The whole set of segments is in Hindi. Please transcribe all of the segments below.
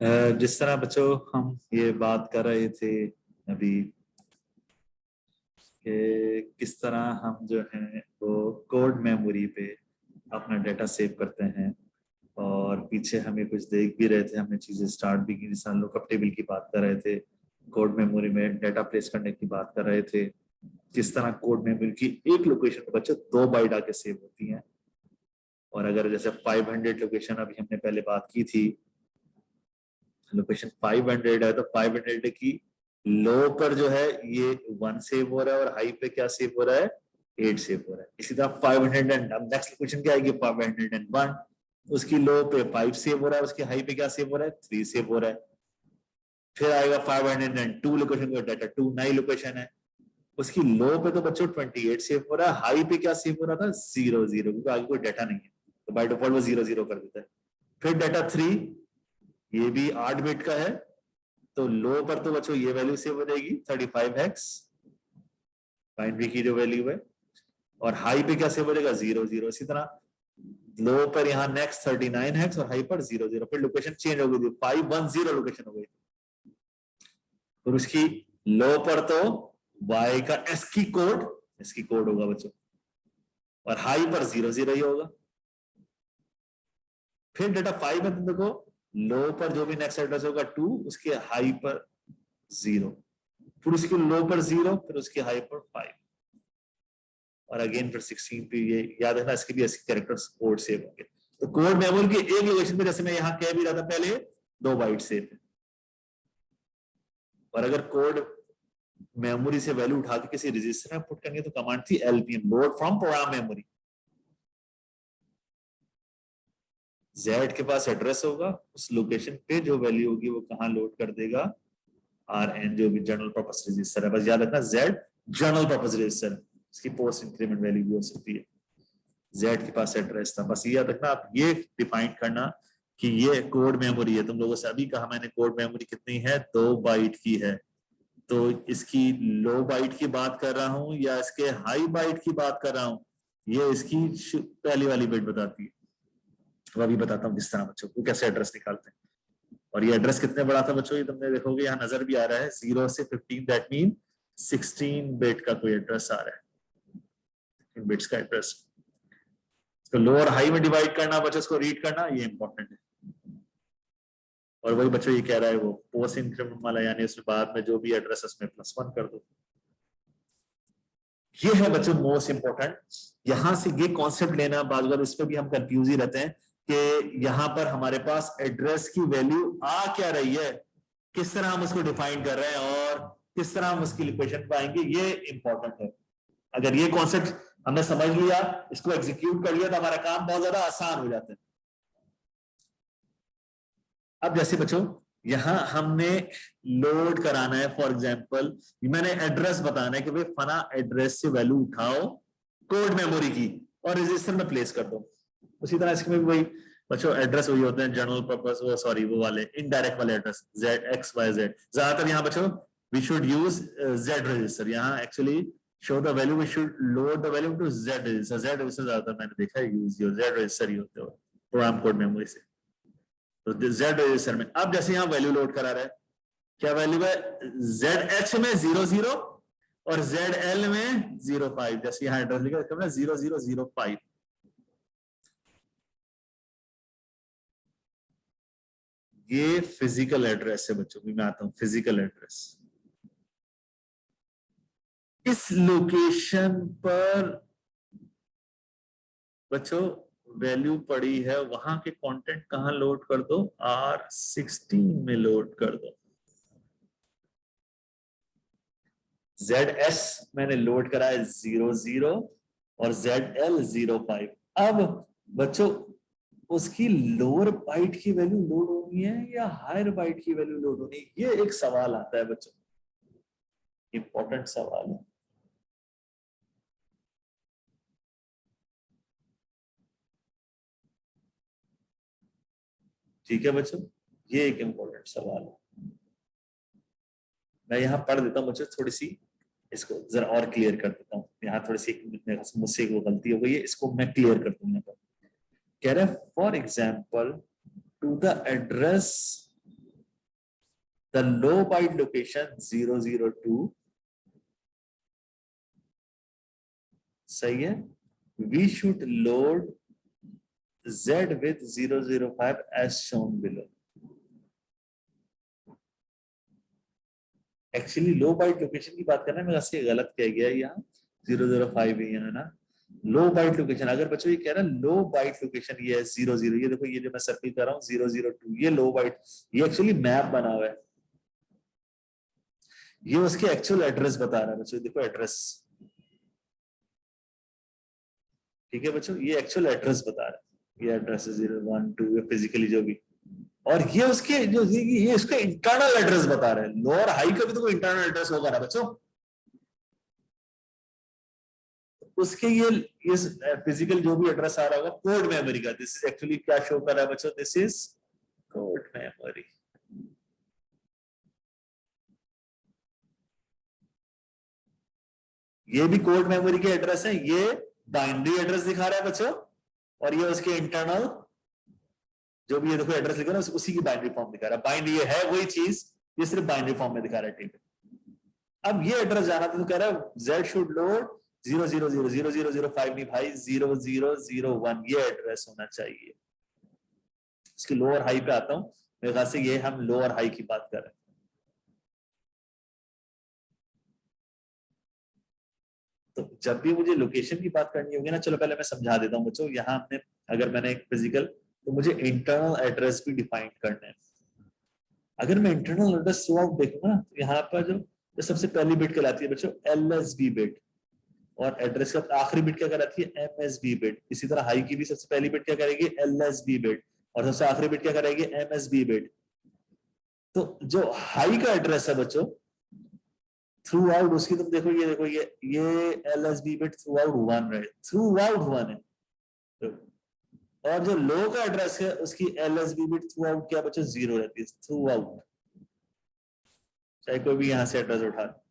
जिस तरह बच्चों हम ये बात कर रहे थे अभी कि किस तरह हम जो है वो कोड मेमोरी पे अपना डेटा सेव करते हैं और पीछे हमें कुछ देख भी रहे थे, हमने चीजें स्टार्ट भी की। जिस तरह लुकअप टेबल की बात कर रहे थे, कोड मेमोरी में डेटा प्लेस करने की बात कर रहे थे, किस तरह कोड मेमोरी की एक लोकेशन पे बच्चों 2 बाइट आके सेव होती हैं। और अगर जैसे 500 लोकेशन अभी हमने पहले बात की थी, लोकेशन 500 है तो 500 की लो पर जो है ये 1 सेव हो रहा है और हाई पे क्या सेव हो रहा है, 8 सेव हो रहा है। इसी तरह 500 एंड अब नेक्स्ट लोकेशन क्या आएगी, 501, उसकी लो पे 5 सेव हो रहा है, उसकी हाई पे क्या सेव हो रहा है, 3 सेव हो रहा है। फिर आएगा 502 लोकेशन का डाटा, 2 नई लोकेशन है, उसकी लो पे तो बच्चों 28 सेव हो रहा है, हाई पे क्या सेव हो रहा था, 0 0, क्योंकि आगे कोई डाटा नहीं है तो बाय डिफॉल्ट वो 0 0 कर देता है। फिर डाटा 3, ये भी 8 बिट का है, तो लो पर तो बच्चों ये वैल्यू सेव हो जाएगी 35 हेक्स बाइनरी की जो वैल्यू है, और हाई पे क्या सेव हो जाएगा, 0 0। इसी तरह लो पर यहाँ नेक्स्ट 39 हेक्स और हाई पर 0 0। फिर लोकेशन चेंज हो गई, 510 लोकेशन हो गई। फिर उसकी लो पर तो y का एस की कोड होगा बच्चों, और हाई पर 0 0 ही होगा। फिर डेटा 5 में तुम देखो, लो पर जो भी नेक्स्ट एड्रेस होगा 2, उसके हाई पर 0, फिर उसके लो पर 0, फिर उसके हाई पर 5, और अगेन फिर 16 पे। ये याद है ना, इसके भी ऐसे कैरेक्टर्स कोड सेव होंगे। तो कोड मेमोरी की एक लोकेशन पे, जैसे मैं यहाँ कह भी रहा था पहले, 2 बाइट सेव है। और अगर कोड मेमोरी से वैल्यू उठा के किसी रजिस्टर में पुट करनी तो कमांड थी LPM, load from program memory. Z के पास एड्रेस होगा, उस लोकेशन पे जो वैल्यू होगी वो कहां लोड कर देगा, RN जो भी जनरल पर्पस रजिस्टर है। बस याद रखना Z जनरल पर्पस रजिस्टर है, इसकी पोस्ट इंक्रीमेंट वैल्यू भी हो सकती है। Z के पास एड्रेस था, बस ये याद रखना। आप ये डिफाइन करना कि ये कोड मेमोरी है। तुम लोगों से अभी कहा मैंने कोड मेमोरी कितनी है, 2 बाइट की है, तो इसकी लो बाइट की बात कर रहा हूं या इसके हाई बाइट की बात कर रहा हूं, ये इसकी पहली वाली बिट बताती है। तो अभी बताता हूँ किस तरह बच्चों को कैसे एड्रेस निकालते हैं। और ये एड्रेस कितने बड़ा था बच्चों, ये तुमने देखोगे यहाँ नजर भी आ रहा है, 0 से 15, दैट मीन 16 बिट का कोई एड्रेस आ रहा है, बिट्स का एड्रेस। तो लो और हाई में डिवाइड करना बच्चों, इसको रीड करना, ये इंपॉर्टेंट है। और वही बच्चों ये कह रहा है वो पोस्ट इंक्रीमेंट वाला, यानी उसमें बाद में जो भी एड्रेस उसमें +1 कर दो। ये है बच्चों मोस्ट इंपॉर्टेंट। यहां से ये कॉन्सेप्ट लेना, बात बार इस पर भी हम कंफ्यूज ही रहते हैं कि यहां पर हमारे पास एड्रेस की वैल्यू आ क्या रही है, किस तरह हम उसको डिफाइन कर रहे हैं और किस तरह हम उसकी इक्वेशन पाएंगे, ये इंपॉर्टेंट है। अगर ये कॉन्सेप्ट हमने समझ लिया, इसको एग्जीक्यूट कर लिया, तो हमारा काम बहुत ज्यादा आसान हो जाता है। अब जैसे बच्चों यहां हमने लोड कराना है, फॉर एग्जांपल मैंने एड्रेस बताना है कि भाई फना एड्रेस से वैल्यू उठाओ कोड मेमोरी की और रजिस्टर में प्लेस कर दो। उसी तरह इसमें भी वही बच्चों एड्रेस वही होते हैं, जनरल पर्पस, वो सॉरी वो वाले इनडायरेक्ट वाले एड्रेस, ZXYZ। ज्यादातर यहाँ बच्चों we should use Z register. यहाँ actually show the value, we should load the value to Z register. Z register ज्यादातर मैंने देखा है यूज, Z रजिस्टर ही होते हो प्रोग्राम कोड मेमोरी से। तो Z रजिस्टर में अब जैसे यहाँ वैल्यू लोड करा रहा है, क्या वैल्यू है, ZH में 0 0 और ZL में 05। जैसे यहाँ एड्रेस लिखा है 0005। ये फिजिकल एड्रेस है बच्चों, मैं आता हूं फिजिकल एड्रेस। इस लोकेशन पर बच्चों वैल्यू पड़ी है, वहां के कंटेंट कहां लोड कर दो, R16 में लोड कर दो। ZS मैंने लोड करा है 0 0 और ZL 05। अब बच्चों उसकी लोअर बाइट की वैल्यू लोड होनी है या हायर बाइट की वैल्यू लोड होनी है, ये एक सवाल आता है बच्चों, इंपॉर्टेंट सवाल है। ठीक है बच्चों, ये एक इंपॉर्टेंट सवाल है। मैं यहाँ पढ़ देता हूँ बच्चों, थोड़ी सी इसको जरा और क्लियर कर देता हूँ। यहाँ थोड़ी सी मुझसे वो गलती हो गई है, इसको मैं क्लियर कर दूँ। यहाँ पर कह रहा है for example to the address the low byte location 002 सही है. We should load Z with 005 as shown below. Actually low byte location की बात करना है, मेरा से गलत कह गया यहाँ 005 ही है ना. लो बाइट लोकेशन, अगर बच्चों ये कह रहा है लो बाइट लोकेशन ये है 00, ये देखो ये जो मैं सर्किल कर रहा हूँ 002, ये लो बाइट, ये एक्चुअली मैप बना हुआ है, ये उसके एक्चुअल एड्रेस बता रहा है बच्चों. देखो एड्रेस, ठीक है बच्चों, ये एक्चुअल एड्रेस बता रहा है, ये एड्रेस है 012 फिजिकली जो भी, और ये उसके जो ये इसका इंटरनल एड्रेस बता रहे हैं. लो और हाई का भी तो कोई इंटरनल एड्रेस होगा ना बच्चों, उसके ये फिजिकल जो भी एड्रेस आ रहा होगा कोड मेमोरी का. दिस इज एक्चुअली क्या शो कर रहा है बच्चों, दिस इज कोड मेमोरी. ये भी कोड मेमोरी के एड्रेस है, ये बाइनरी एड्रेस दिखा रहा है बच्चों, और ये उसके इंटरनल जो भी ये देखो एड्रेस लिखा ना उसी की बाइनरी फॉर्म दिखा रहा है. बाइनरी ये है वही चीज, ये सिर्फ बाइनरी फॉर्म में दिखा रहा है. ठीक है, अब ये एड्रेस जाना तो कह रहा है Z शुड लोड 0000005 नहीं भाई 0001, ये एड्रेस होना चाहिए. इसकी लो और हाई पे आता हूं, मेरे ख्याल से ये हम लो और हाई की बात कर रहे हैं. तो जब भी मुझे लोकेशन की बात करनी होगी ना, चलो पहले मैं समझा देता हूँ बच्चों. यहाँ हमने अगर मैंने एक फिजिकल, तो मुझे इंटरनल एड्रेस भी डिफाइन करना है. अगर मैं इंटरनल एड्रेस थ्रू आउट देखूंगा ना, तो यहाँ पर जो सबसे पहली बिट कहलाती है बच्चों LSB बिट, और एड्रेस का आखिरी बिट क्या कहलाती है MSB बिट. इसी तरह हाई की भी सबसे पहली बिट क्या करेगी LSB बिट, और सबसे आखिरी बिट क्या करेगी MSB बिट. तो जो हाई का एड्रेस है बच्चों थ्रू आउट, उसकी तुम देखो ये LSB बिट थ्रू आउट 1 है, थ्रू आउट 1 है. और जो लो का एड्रेस है उसकी LSB बिट थ्रू आउट क्या बच्चों 0 रहती है, थ्रू आउट, चाहे कोई भी यहां से एड्रेस उठा.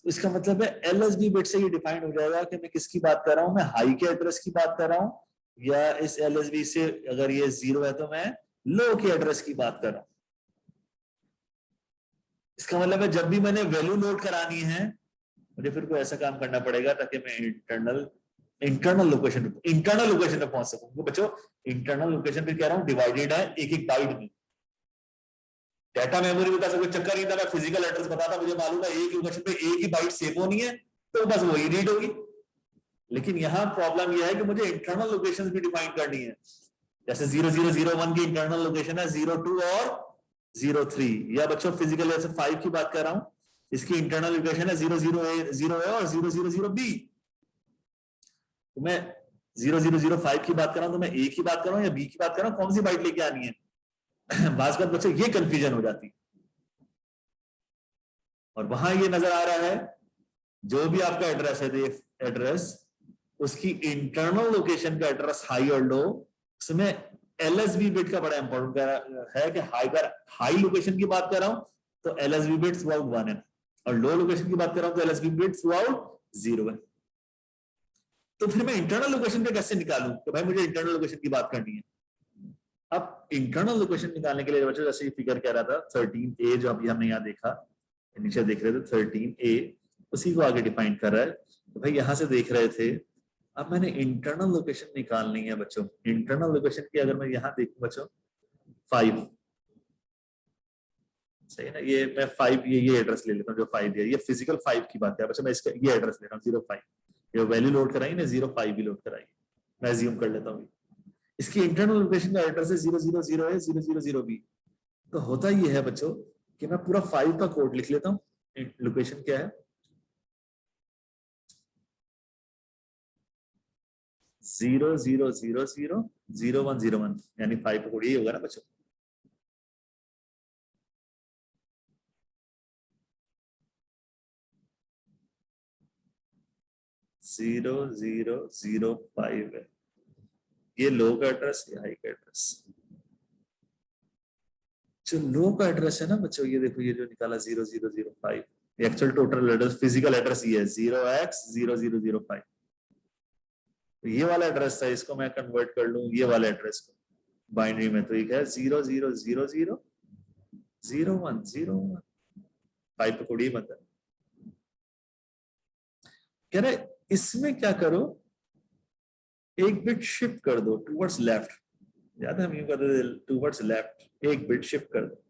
इसका मतलब है LSB बिट से ये डिफाइन हो जाएगा कि मैं किसकी बात कर रहा हूं, मैं हाई के एड्रेस की बात कर रहा हूं, या इस LSB से अगर ये 0 है तो मैं लो के एड्रेस की बात कर रहा हूं. इसका मतलब है जब भी मैंने वैल्यू लोड करानी है, मुझे फिर कोई ऐसा काम करना पड़ेगा ताकि मैं इंटरनल लोकेशन पे पहुंच सकूं. बच्चों इंटरनल लोकेशन पे कह रहा हूं डिवाइडेड है एक एक बाइट में. डाटा मेमोरी में कोई चक्कर नहीं था, मैं फिजिकल एड्रेस बताता, मुझे मालूम है एक लोकेशन पे एक ही बाइट सेव होनी है, तो बस वही रीड होगी. लेकिन यहाँ प्रॉब्लम यह है कि मुझे इंटरनल लोकेशंस भी डिफाइन करनी है. जैसे 0001 की इंटरनल लोकेशन है 02 और 03, या बच्चों फिजिकल जैसे 5 की बात कर रहा हूं, इसकी इंटरनल लोकेशन है 000A और 000B. तो मैं 0005 की बात कर रहा हूं, तो मैं A की बात कर रहा हूं या B की बात कर रहा हूं, कौन सी बाइट लेके आनी है. बात बच्चों ये कंफ्यूजन हो जाती. और वहां ये नजर आ रहा है जो भी आपका एड्रेस है, एड्रेस उसकी इंटरनल लोकेशन का एड्रेस हाई और लो, उसमें LSB बिट का बड़ा इंपॉर्टेंट है कि हाई लोकेशन की बात कर रहा हूं तो LSB बिट थ्रू आउट 1 है, और लो लोकेशन की बात कर रहा हूं तो LSB बिट थ्रू आउट 0 है. तो फिर मैं इंटरनल लोकेशन पे कैसे निकालूं, तो भाई मुझे इंटरनल लोकेशन की बात करनी है. अब इंटरनल लोकेशन निकालने के लिए बच्चों जैसे ये फिगर कह रहा था 13A, जो अभी हमने यहाँ देखा नीचे देख रहे थे 13A, उसी को आगे डिफाइन कर रहा है. तो भाई यहां से देख रहे थे, अब मैंने इंटरनल लोकेशन निकालनी है बच्चों. इंटरनल लोकेशन की अगर मैं यहाँ देखूं बच्चों 5, सही ना, ये मैं 5 ये एड्रेस ले लेता हूँ जो 5 है, ये फिजिकल 5 की बात है बच्चों. मैं इसका ये एड्रेस ले रहा हूँ 05, ये वैल्यू लोड कराई ना 05 भी लोड कराई, मैं अज्यूम कर लेता हूँ. इसकी इंटरनल लोकेशन का एड्रेस है 000 है 000B. तो होता ये है बच्चों कि मैं पूरा 5 का कोड लिख लेता हूँ. लोकेशन क्या है 00000101, यानी 5 का कोड ये होगा ना बच्चों. जीरो जीरो जीरो 5 है, ये लो का एड्रेस, ये हाई का एड्रेस. जो लो का एड्रेस है ना बच्चों, ये देखो ये जो निकाला 0005, actual total address physical address ये है 0x0005. तो ये वाला एड्रेस था, इसको मैं कन्वर्ट कर लूं ये वाले एड्रेस को बाइनरी में, तो ये क्या है 0000 0101 5 पे कोड ही बनता है। कह रहे इसमें क्या करो, एक बिट शिफ्ट कर दो टूवर्ड्स लेफ्ट, याद है हम यूं करते थे टूवर्ड्स लेफ्ट, एक बिट शिफ्ट कर दो,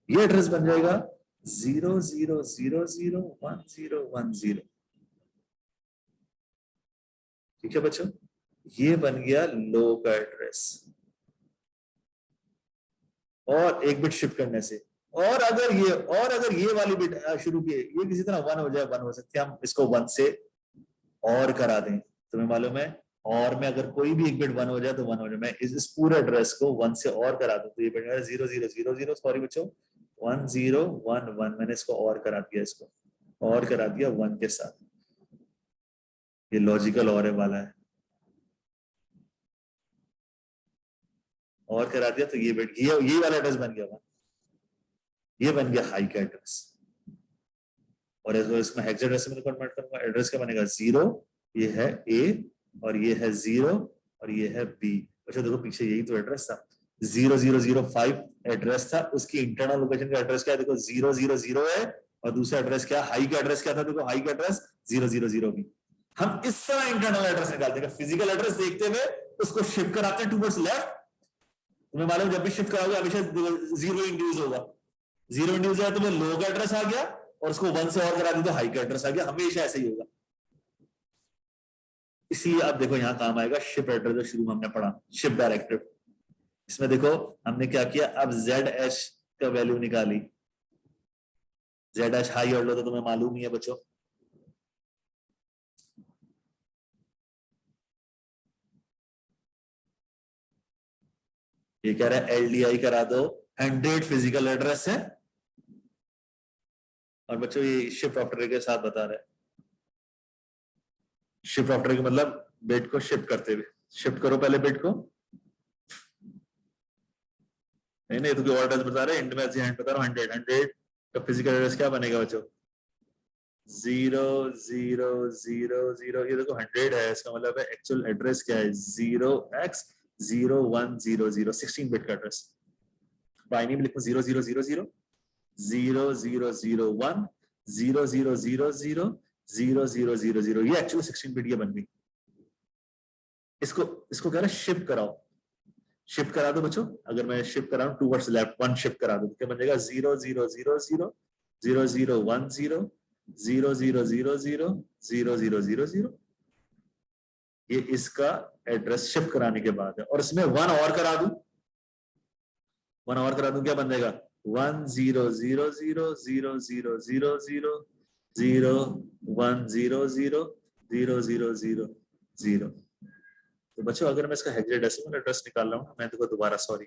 ये एड्रेस बन जाएगा 00001010। ठीक है बच्चों, ये बन गया लो का एड्रेस। और एक बिट शिफ्ट करने से, और अगर ये वाली बिट शुरू की ये किसी तरह 1 हो जाए, 1 हो सकती है, हम इसको 1 से और करा दें, तुम्हें मालूम है और में अगर कोई भी एक बिट 1 हो जाए तो 1 हो जाए, मैं इस पूरे एड्रेस को 1 से और करा दूं तो ये बन जाएगा 0000, सॉरी बच्चों 1011, मैंने इसको और करा दिया, इसको और करा दिया 1 के साथ, ये लॉजिकल और वाला है, और करा दिया तो ये बिट ये वाला एड्रेस बन गया 1, ये बन गया हाई का एड्रेस। और इसमें हेक्साडेसिमल कन्वर्ट करूंगा, एड्रेस क्या बनेगा 0, ये है A और ये है 0 और ये है B। अच्छा देखो पीछे यही तो एड्रेस था, 0005 एड्रेस था, उसकी इंटरनल लोकेशन का एड्रेस क्या है, देखो 000 है, और दूसरा एड्रेस क्या, हाई का एड्रेस क्या था, देखो हाई का एड्रेस 000 भी। हम इस तरह इंटरनल एड्रेस निकालते हैं, फिजिकल एड्रेस देखते हुए उसको शिफ्ट कराते हैं टुवर्ड्स लेफ्ट। तुम्हें मालूम जब भी शिफ्ट कराओगे हमेशा 0 इंड्यूस होगा, 0 इंड्यूस है तो लो का एड्रेस आ गया, और उसको 1 से और करा दी तो हाई का एड्रेस आ गया, हमेशा ऐसे ही होगा। इसीलिए आप देखो यहां काम आएगा शिफ्ट एड्रेस, जो शुरू में हमने पढ़ा शिफ्ट डायरेक्टिव, इसमें देखो हमने क्या किया, अब ZH का वैल्यू निकाली, ZH हाई और लो तो तुम्हें मालूम ही है बच्चों, ये कह रहा है LDI करा दो, 100 फिजिकल एड्रेस है, और बच्चों ये शिफ्ट ऑपरेटर के साथ बता रहे हैं, शिफ्ट ऑपरेटर का मतलब बिट को शिफ्ट करते हुए, शिफ्ट करो पहले बिट को, नहीं तो कोई और एड्रेस बता रहे हैं, इंट में बता रहा हूं 100 का फिजिकल एड्रेस क्या बनेगा बच्चों 0000, ये देखो 100 है, इसका मतलब है एक्चुअल एड्रेस क्या है 0x0100, 16 बिट का एड्रेस, बाइनरी में लिखो 0000 0001 0000 ये एक्चुअल 16 बिट ये बन गई। इसको कह रहा है शिफ्ट कराओ, शिफ्ट करा दो बच्चों, अगर मैं शिफ्ट कराऊं टूवर्ड्स लेफ्ट 1 शिफ्ट करा दो क्या बन जाएगा 0000 0010 0000 ये इसका एड्रेस शिफ्ट कराने के बाद है, और इसमें 1 और करा दूं, 1 और करा दूं क्या बन जाएगा 1000000001000000। तो बच्चों अगर मैं इसका हेक्साडेसिमल एड्रेस निकाल रहा हूं, मैं देखो दोबारा सॉरी,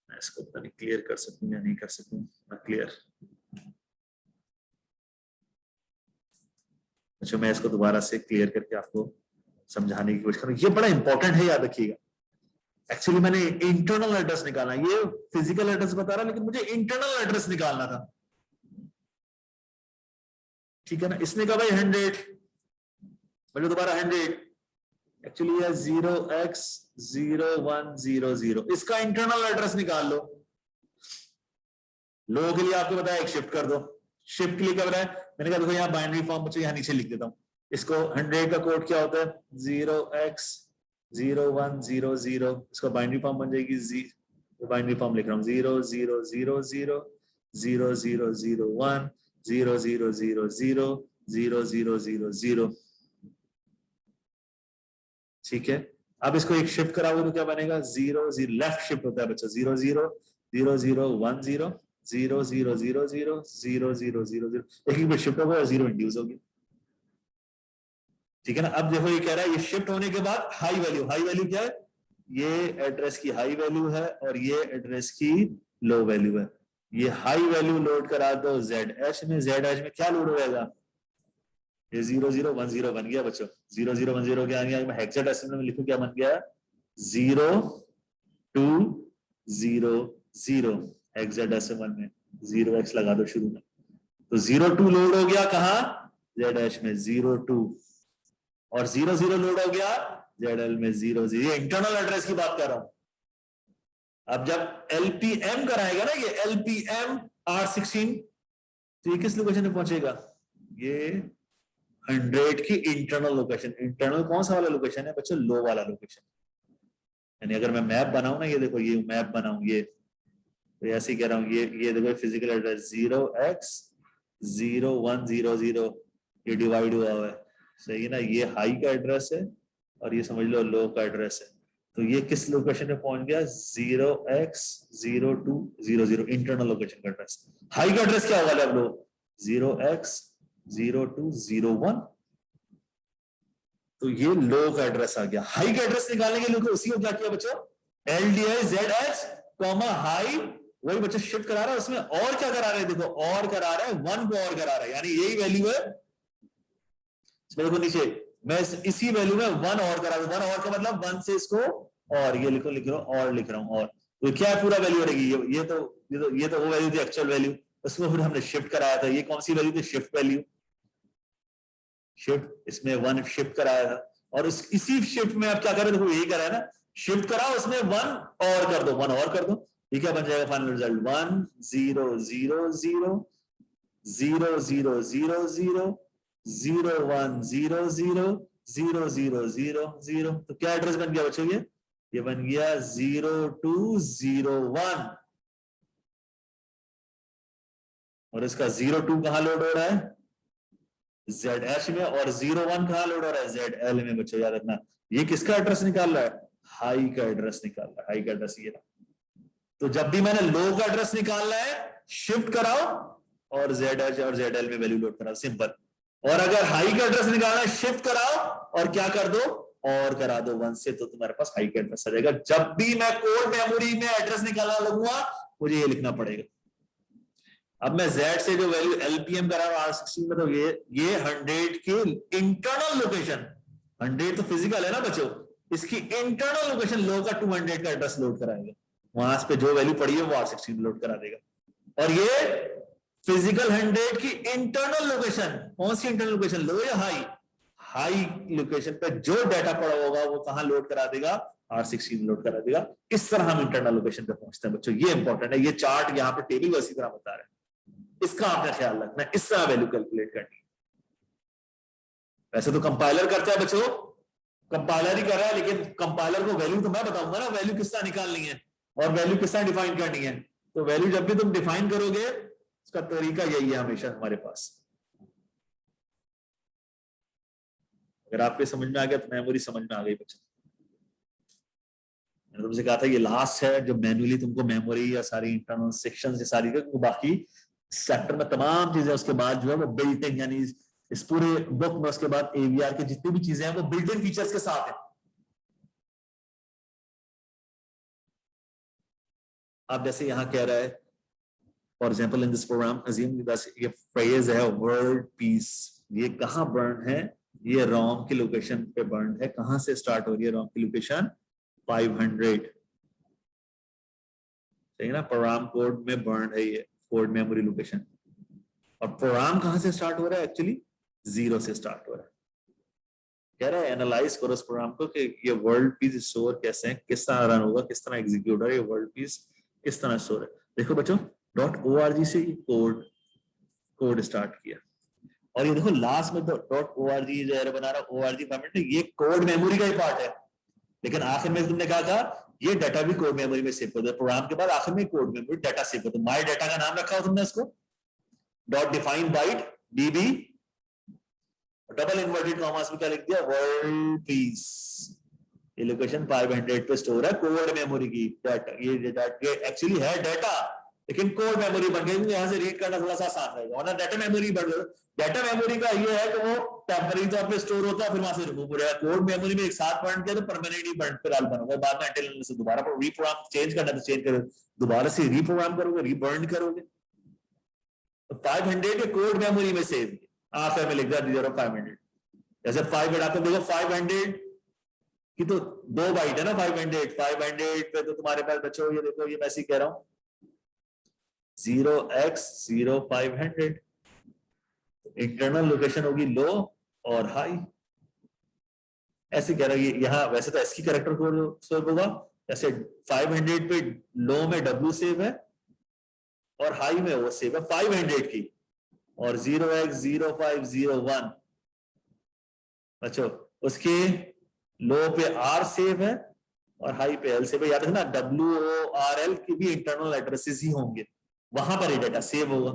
मैं इसको पता नहीं क्लियर कर सकूं या नहीं कर सकूं, मैं क्लियर, अच्छा मैं इसको दोबारा से क्लियर करके आपको समझाने की कोशिश करूं, ये बड़ा इंपॉर्टेंट है, याद रखिएगा। एक्चुअली मैंने इंटरनल एड्रेस निकाला, ये फिजिकल एड्रेस बता रहा लेकिन मुझे इंटरनल एड्रेस निकालना था, ठीक है ना। इसने कहा भाई 100, बोले दोबारा 100, एक्चुअली ये 0x0100, इसका इंटरनल एड्रेस निकाल लो। लो के लिए आपको बताया एक शिफ्ट कर दो, शिफ्ट के लिए क्या बताया, मैंने कहा देखो यहाँ बाइनरी फॉर्म बच्चों यहाँ नीचे लिख देता हूँ, इसको 100 का कोड क्या होता है 0x0100, इसका बाइनरी फॉर्म बन जाएगी, बाइनरी फॉर्म लिख रहा हूँ 00000000000000, ठीक है। अब इसको एक शिफ्ट कराओगे तो क्या बनेगा 0 0, लेफ्ट शिफ्ट होता है बच्चा 0 0 0 0 1 0 0 0 0 0 0 0 0 0, एक बार शिफ्ट होगा 0 इंड्यूस होगी, ठीक है ना। अब देखो ये कह रहा है ये शिफ्ट होने के बाद हाई वैल्यू, हाई वैल्यू क्या है, ये एड्रेस की हाई वैल्यू है और ये एड्रेस की लो वैल्यू है, ये हाई वैल्यू लोड करा दो ZH में, ZH में क्या लोड होगा, ये 0010 बन गया बच्चों, 0010 क्या आ गया, मैं हेक्साडेसिमल में लिखूं क्या बन गया 0200, हेक्साडेसिमल में 0x लगा दो शुरू में, तो 02 लोड हो गया कहां ZH में 02, और 00 लोड हो गया ZL में 00, ये इंटरनल एड्रेस की बात कर रहा हूं, अब जब LPM कराएगा ना, ये LPM R16, तो ये किस लोकेशन पे पहुंचेगा? ये 100 की इंटरनल लोकेशन। इंटरनल कौन सा वाला लोकेशन है बच्चों? लो वाला लोकेशन। यानी अगर मैं मैप बनाऊं ना, ये देखो, ये मैप बनाऊं, ये तो ऐसे ही कह रहा हूँ, ये देखो फिजिकल एड्रेस 0x0100, ये डिवाइड हुआ है, सही है ना? ये हाई का एड्रेस है और ये समझ लो लो का एड्रेस है। तो ये किस लोकेशन पे पहुंच गया? 0x0200, इंटरनल लोकेशन का एड्रेस। हाई का एड्रेस क्या होगा अब लो? 0x0201। तो ये लो का एड्रेस आ गया। हाई का एड्रेस निकालने के लिए उसी को क्या किया बच्चों? LDI-ZH, हाई, वही बच्चे शिफ्ट करा रहा है, उसमें और क्या करा रहे हैं? देखो और करा रहा है, 1 को और करा रहा है, यानी यही वैल्यू है। देखो नीचे, मैं इसी वैल्यू में 1 और करा रहा हूं। 1 और का मतलब 1 से इसको और, ये लिख रहा हूं और लिख रहा हूं और, तो क्या है पूरा वैल्यू रहेगी? ये तो वो वैल्यू थी एक्चुअल वैल्यू, उसको फिर हमने शिफ्ट कराया था। ये कौन सी वैल्यू थी? शिफ्ट वैल्यू, शिफ्ट, इसमें 1 शिफ्ट कराया था। और इसी शिफ्ट में आप क्या करें? देखो यही करा है ना, शिफ्ट कराओ, उसमें 1 और कर दो, 1 और कर दो। ये क्या बन जाएगा फाइनल रिजल्ट? 1 0 0 0 0 0 0 0 0 1 0 0 0 0 0 0। तो क्या एड्रेस बन गया बच्चों? ये बन गया 0201। और इसका 02 कहां लोड हो रहा है? ZH में। और 01 कहां लोड हो रहा है? ZL में। बच्चों याद रखना, ये किसका एड्रेस निकाल रहा है? हाई का एड्रेस निकाल रहा है। हाई का एड्रेस ये रहा। तो जब भी मैंने लो का एड्रेस निकालना है, शिफ्ट कराओ और ZH और ZL में वैल्यू लोड कराओ, सिंपल। और अगर हाई का एड्रेस निकालना है, शिफ्ट कराओ और क्या कर दो? और करा दो 1 से, तो तुम्हारे पास हाई का एड्रेस आ जाएगा। जब भी मैं कोड मेमोरी में एड्रेस निकालना लगूंगा, मुझे ये लिखना पड़ेगा। अब मैं Z से जो वैल्यू LPM करा रहा हूं R16 में, तो ये 100 की इंटरनल लोकेशन, 100 तो फिजिकल है ना बच्चों, इसकी इंटरनल लोकेशन लो का 200 का एड्रेस लोड कराएगा। वहां पे जो वैल्यू पड़ी है वो R16 लोड करा देगा। और ये फिजिकल 100 की इंटरनल लोकेशन, कौन सी इंटरनल लोकेशन? लो या हाई? हाई लोकेशन पे जो डाटा पड़ा होगा वो कहां लोड करा देगा? R16 लोड करा देगा। इस तरह हम इंटरनल लोकेशन पे पहुंचते हैं बच्चों। ये इंपॉर्टेंट है, ये चार्ट यहाँ पे टेबल उसी तरह बता रहे हैं, इसका आपने ख्याल रखना है, इस तरह वैल्यू कैलकुलेट करनी है। वैसे तो कंपाइलर करता है बच्चों, कंपाइलर ही कर रहा है, लेकिन कंपाइलर को वैल्यू तो मैं बताऊंगा ना, वैल्यू किस तरह निकालनी है और वैल्यू किस तरह डिफाइन करनी है। तो वैल्यू जब भी तुम डिफाइन करोगे, उसका तरीका यही है हमेशा हमारे पास। अगर आपके समझ में आ गया तो मेमोरी समझ में आ गई बच्चों। मैंने तुमसे कहा था ये लास्ट है जो मैन्युअली तुमको मेमोरी या सारी इंटरनल सेक्शन से सारी, बाकी सेक्टर में तमाम चीजें उसके बाद जो है वो बिल्ट इन, यानी इस पूरे बुक में उसके बाद AVR की जितनी भी चीजें हैं वो बिल्ट इन फीचर्स के साथ है। आप जैसे यहां कह रहा है, for example in this program assume ये फ्रेज है वर्ल्ड पीस, ये कहां बर्न है? ये रोम की लोकेशन पे बर्न है। कहां से स्टार्ट हो रही है रोम की लोकेशन? 500, सही ना? प्रोग्राम कोड में बर्न है ये कोड मेमोरी लोकेशन। और प्रोग्राम कहां से स्टार्ट हो रहा है? एक्चुअली 0 से स्टार्ट हो रहा है। कह रहा है एनालाइज करो इस प्रोग्राम को कि ये वर्ल्ड पीस स्टोर कैसे है, किस तरह रन होगा, किस तरह एग्जीक्यूट हो रहा है, ये वर्ल्ड पीस किस तरह स्टोर है। देखो बच्चों, .org से कोड स्टार्ट किया, और ये देखो लास्ट में तो .org जो एरर बना रहा org फॉर्मेट में, ये कोड मेमोरी का ही पार्ट है। लेकिन आखिर में तुमने कहा था ये डाटा भी कोड मेमोरी में सेव कर दो। प्रोग्राम के बाद आखिर में कोड मेमोरी डाटा सेव कर दो। माय डाटा का नाम रखा हो तुमने इसको, .define byte db, double inverted commas में क्या लिख दिया? World peace. ये लोकेशन 500 पे स्टोर है कोड मेमोरी की। ये एक्चुअली है डाटा, लेकिन कोड मेमोरी बन गई, यहां से रीड करना थोड़ा सा आसान रहेगा। और डाटा मेमोरी बन गई। डाटा मेमोरी का ये है कि वो टेम्पररी तौर पे स्टोर होता है, फिर वहां से रिमूव हो जाएगा। कोड मेमोरी में एक साथ पॉइंट किया तो परमानेंटली पॉइंट पे डाल बनोगे, बाद में अनटिल से दोबारा रीप्रोग्राम चेंज करना तो चेंज करोगे, दोबारा से रीप्रोग्राम करोगे, रीबर्न करोगे। तो 500 के कोड मेमोरी में सेव आखिर में लिख दिया 500। जैसे 5 आपको देखो 500 की तो 2 बाइट है ना, 500 पे तो तुम्हारे पास बच्चों ये देखो, ये मैं ऐसे कह रहा हूं 0x0500। इंटरनल लोकेशन होगी लो और हाई, ऐसे कह रहा हूं। यहाँ वैसे तो एस्की कैरेक्टर कोड होगा, जैसे 500 पे लो में W सेव है और हाई में वो सेव है 500 की, और 0x0501 बच्चों उसके लो पे R सेव है और हाई पे L सेव है। याद रखना WORL की भी इंटरनल एड्रेसेस ही होंगे, वहां पर ये डाटा सेव होगा।